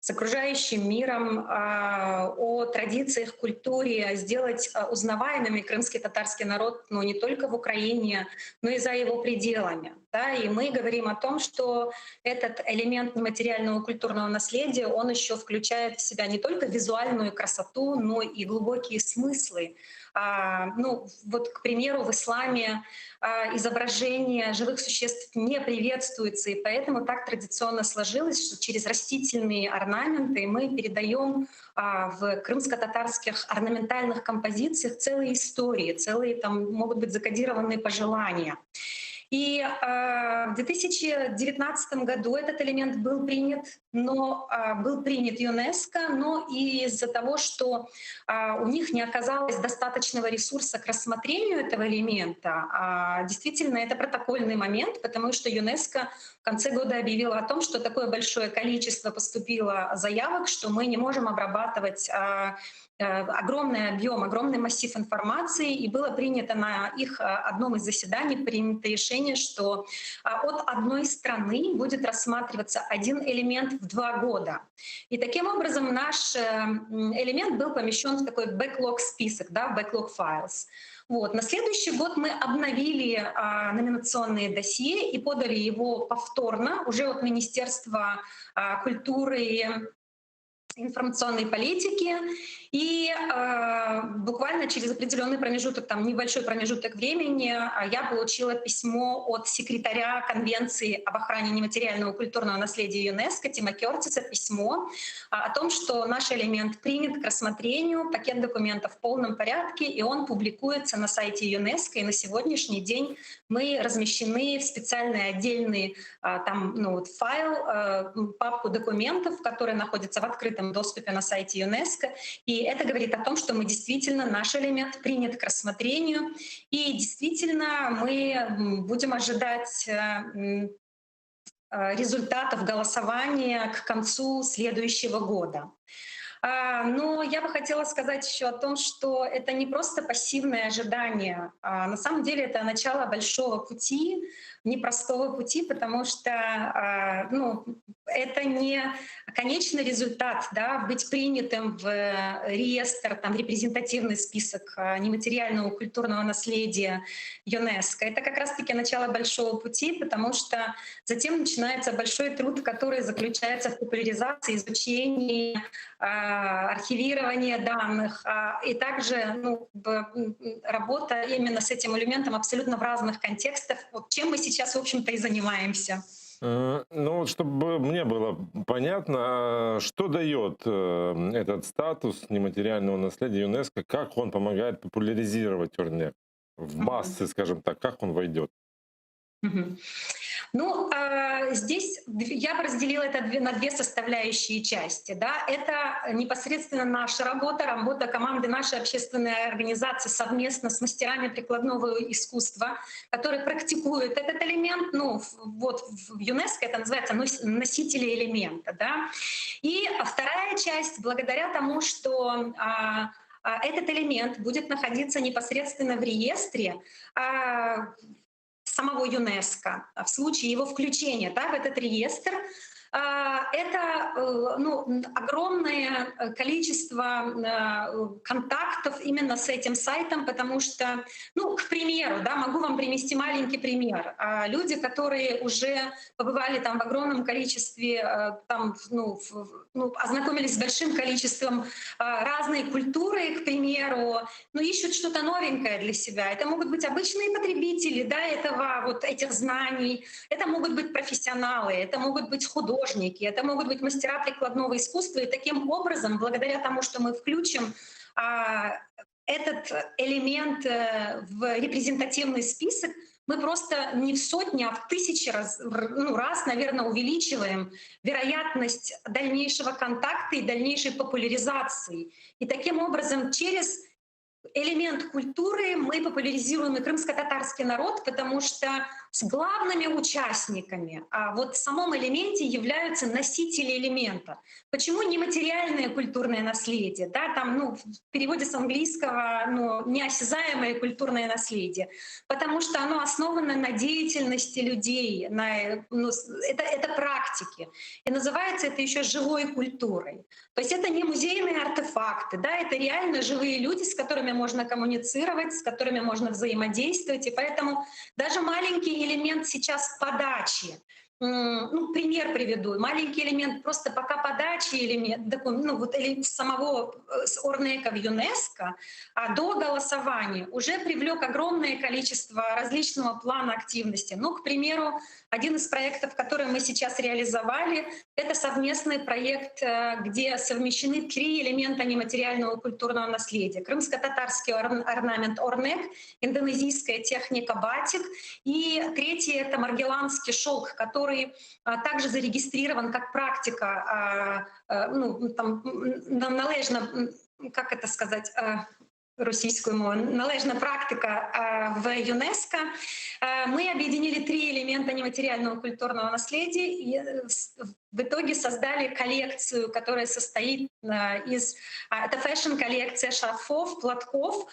с окружающим миром, о традициях, культуре, сделать узнаваемыми крымский татарский народ, ну, не только в Украине, но и за его пределами. Да? И мы говорим о том, что этот элемент нематериального культурного наследия, он еще включает в себя не только визуальную красоту, но и глубокие смыслы. Ну, вот, к примеру, в исламе изображение живых существ не приветствуется, и поэтому так традиционно сложилось, что через растительные орнаменты мы передаем в крымско-татарских орнаментальных композициях целые истории, целые там могут быть закодированные пожелания. И в 2019 году этот элемент был принят, ЮНЕСКО, но из-за того, что у них не оказалось достаточного ресурса к рассмотрению этого элемента, действительно, это протокольный момент, потому что ЮНЕСКО в конце года объявила о том, что такое большое количество поступило заявок, что мы не можем обрабатывать огромный объем, огромный массив информации, и было принято на их одном из заседаний принято решение, что от одной страны будет рассматриваться один элемент в 2 года. И таким образом наш элемент был помещен в такой backlog-список, да, backlog files. Вот. На следующий год мы обновили номинационные досье и подали его повторно уже от Министерства культуры информационной политики, и буквально через определенный промежуток, там небольшой промежуток времени, я получила письмо от секретаря Конвенции об охране нематериального культурного наследия ЮНЕСКО Тима Кёртиса, письмо о том, что наш элемент принят к рассмотрению, пакет документов в полном порядке, и он публикуется на сайте ЮНЕСКО, и на сегодняшний день мы размещены в специальный отдельный там, ну, вот, файл, папку документов, которые находятся в открытом доступе на сайте ЮНЕСКО. И это говорит о том, что мы действительно, наш элемент принят к рассмотрению. И действительно мы будем ожидать результатов голосования к концу следующего года. Но я бы хотела сказать еще о том, что это не просто пассивное ожидание, а на самом деле это начало большого пути, непростого пути, потому что ну, это не конечный результат, да, быть принятым в реестр, там, репрезентативный список нематериального культурного наследия ЮНЕСКО. Это как раз-таки начало большого пути, потому что затем начинается большой труд, который заключается в популяризации, изучении, архивирование данных, и также ну, работа именно с этим элементом абсолютно в разных контекстах, вот чем мы сейчас, в общем-то, и занимаемся. Ну вот, чтобы мне было понятно, что дает этот статус нематериального наследия ЮНЕСКО, как он помогает популяризировать Орнек в массы, скажем так, как он войдет? Ну, здесь я бы разделила это на 2 составляющие части. Да? Это непосредственно наша работа, работа команды нашей общественной организации совместно с мастерами прикладного искусства, которые практикуют этот элемент. Ну, вот в ЮНЕСКО это называется носители элемента. Да? И вторая часть, благодаря тому, что этот элемент будет находиться непосредственно в реестре самого ЮНЕСКО, в случае его включения, да, в этот реестр, это ну, огромное количество контактов именно с этим сайтом, потому что, ну, к примеру, да, могу вам привести маленький пример. Люди, которые уже побывали там в огромном количестве, там, ну, ознакомились с большим количеством разной культуры, к примеру, но ищут что-то новенькое для себя. Это могут быть обычные потребители, да, этих знаний, это могут быть профессионалы, это могут быть художники, это могут быть мастера прикладного искусства. И таким образом, благодаря тому, что мы включим этот элемент в репрезентативный список, мы просто не в сотни, а в 1000 раз, наверное, увеличиваем вероятность дальнейшего контакта и дальнейшей популяризации. И таким образом через элемент культуры мы мы популяризируем и крымско-татарский народ, потому что с главными участниками вот в самом элементе являются носители элемента. Почему нематериальное культурное наследие? Да, там, ну, в переводе с английского, ну, неосязаемое культурное наследие, потому что оно основано на деятельности людей, ну, это практики. И называется это еще живой культурой. То есть это не музейные артефакты, да, это реально живые люди, с которыми можно коммуницировать, с которыми можно взаимодействовать. И поэтому даже маленький элемент сейчас подачи, ну, пример приведу. Маленький элемент просто пока подачи элемент, ну, вот самого Орнека в ЮНЕСКО, а до голосования уже привлек огромное количество различного плана активности. Ну, к примеру, один из проектов, который мы сейчас реализовали, это совместный проект, где совмещены 3 элемента нематериального культурного наследия. Крымско-татарский орнамент Орнек, индонезийская техника батик и третий — это маргеланский шелк, который также зарегистрирован как практика, ну, там, належно, как это сказать, російською мовою, належна практика в ЮНЕСКО. Мы объединили 3 элемента нематериального культурного наследия и в итоге создали коллекцию, которая состоит из... Это фэшн-коллекция шарфов, платков,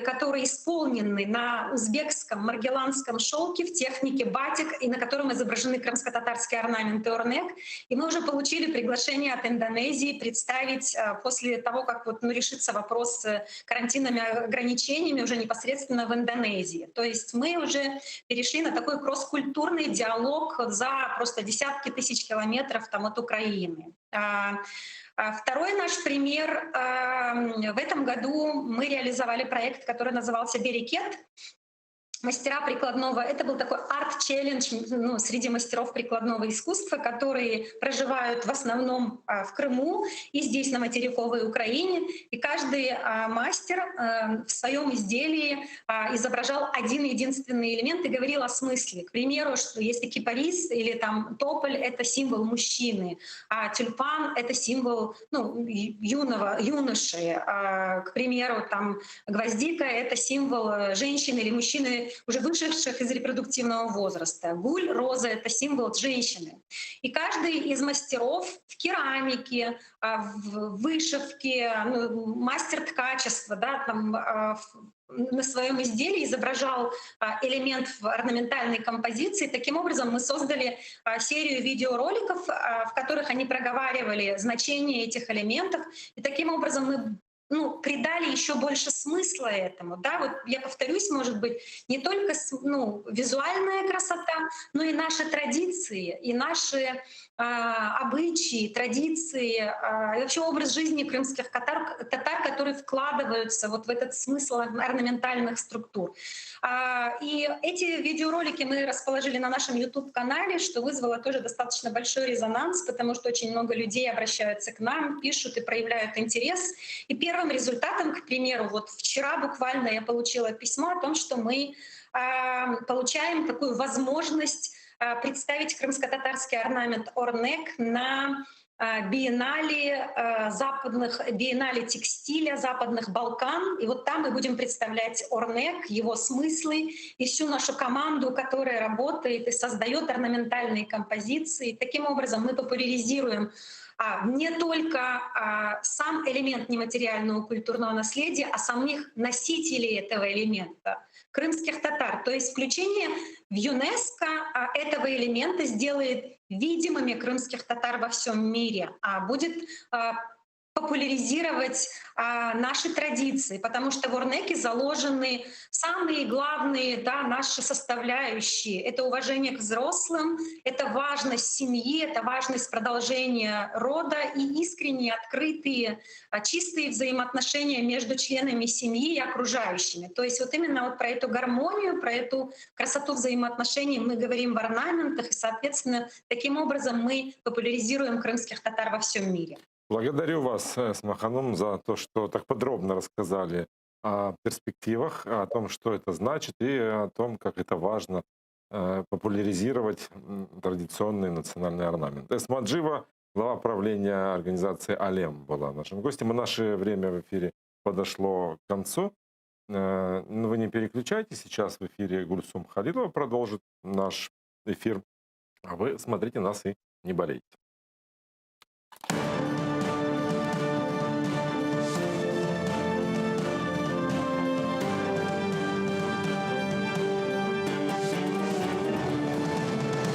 которые исполнены на узбекском, маргеланском шелке в технике батик, и на котором изображены крымско-татарские орнаменты Орнек. И мы уже получили приглашение от Индонезии представить после того, как вот, ну, решится вопрос с карантинными ограничениями уже непосредственно в Индонезии. То есть мы уже перешли на такой кросс-культурный диалог за просто десятки тысяч километров там, от Украины. Второй наш пример. В этом году мы реализовали проект, который назывался «Берекет». Мастера прикладного, это был такой арт-челлендж, ну, среди мастеров прикладного искусства, которые проживают в основном в Крыму и здесь, на материковой Украине. И каждый мастер в своем изделии изображал один единственный элемент и говорил о смысле. К примеру, что если кипарис или там тополь — это символ мужчины, а тюльпан — это символ, ну, юноши. К примеру, там гвоздика — это символ женщины или мужчины, уже вышедших из репродуктивного возраста. Гуль, роза — это символ женщины. И каждый из мастеров в керамике, в вышивке, ну, мастер ткачества, да, там, на своем изделии изображал элемент в орнаментальной композиции. Таким образом, мы создали серию видеороликов, в которых они проговаривали значение этих элементов. И таким образом мы, ну, придали еще больше смысла этому. Да? Вот я повторюсь, может быть, не только, ну, визуальная красота, но и наши традиции, и наши обычаи, традиции, и вообще образ жизни крымских татар, которые вкладываются вот в этот смысл орнаментальных структур. И эти видеоролики мы расположили на нашем YouTube-канале, что вызвало тоже достаточно большой резонанс, потому что очень много людей обращаются к нам, пишут и проявляют интерес. И первым результатом, к примеру, вот вчера буквально я получила письмо о том, что мы получаем такую возможность представить крымско-татарский орнамент Орнек на биеннале биеннале текстиля Западных Балкан. И вот там мы будем представлять Орнек, его смыслы и всю нашу команду, которая работает и создает орнаментальные композиции. Таким образом мы популяризируем не только сам элемент нематериального культурного наследия, а самих носителей этого элемента — крымских татар. То есть включение в ЮНЕСКО этого элемента сделает видимыми крымских татар во всем мире, будет популяризировать наши традиции, потому что в Орнеке заложены самые главные, да, наши составляющие. Это уважение к взрослым, это важность семьи, это важность продолжения рода и искренние, открытые, чистые взаимоотношения между членами семьи и окружающими. То есть вот именно вот про эту гармонию, про эту красоту взаимоотношений мы говорим в орнаментах, и, соответственно, таким образом мы популяризируем крымских татар во всем мире. Благодарю вас, Смаханум, за то, что так подробно рассказали о перспективах, о том, что это значит, и о том, как это важно популяризировать традиционный национальный орнамент. Эсма Джива, глава правления организации «Алем», была нашим гостем. И наше время в эфире подошло к концу. Вы не переключайтесь, сейчас в эфире Гульсум Халилова продолжит наш эфир. А вы смотрите нас и не болейте.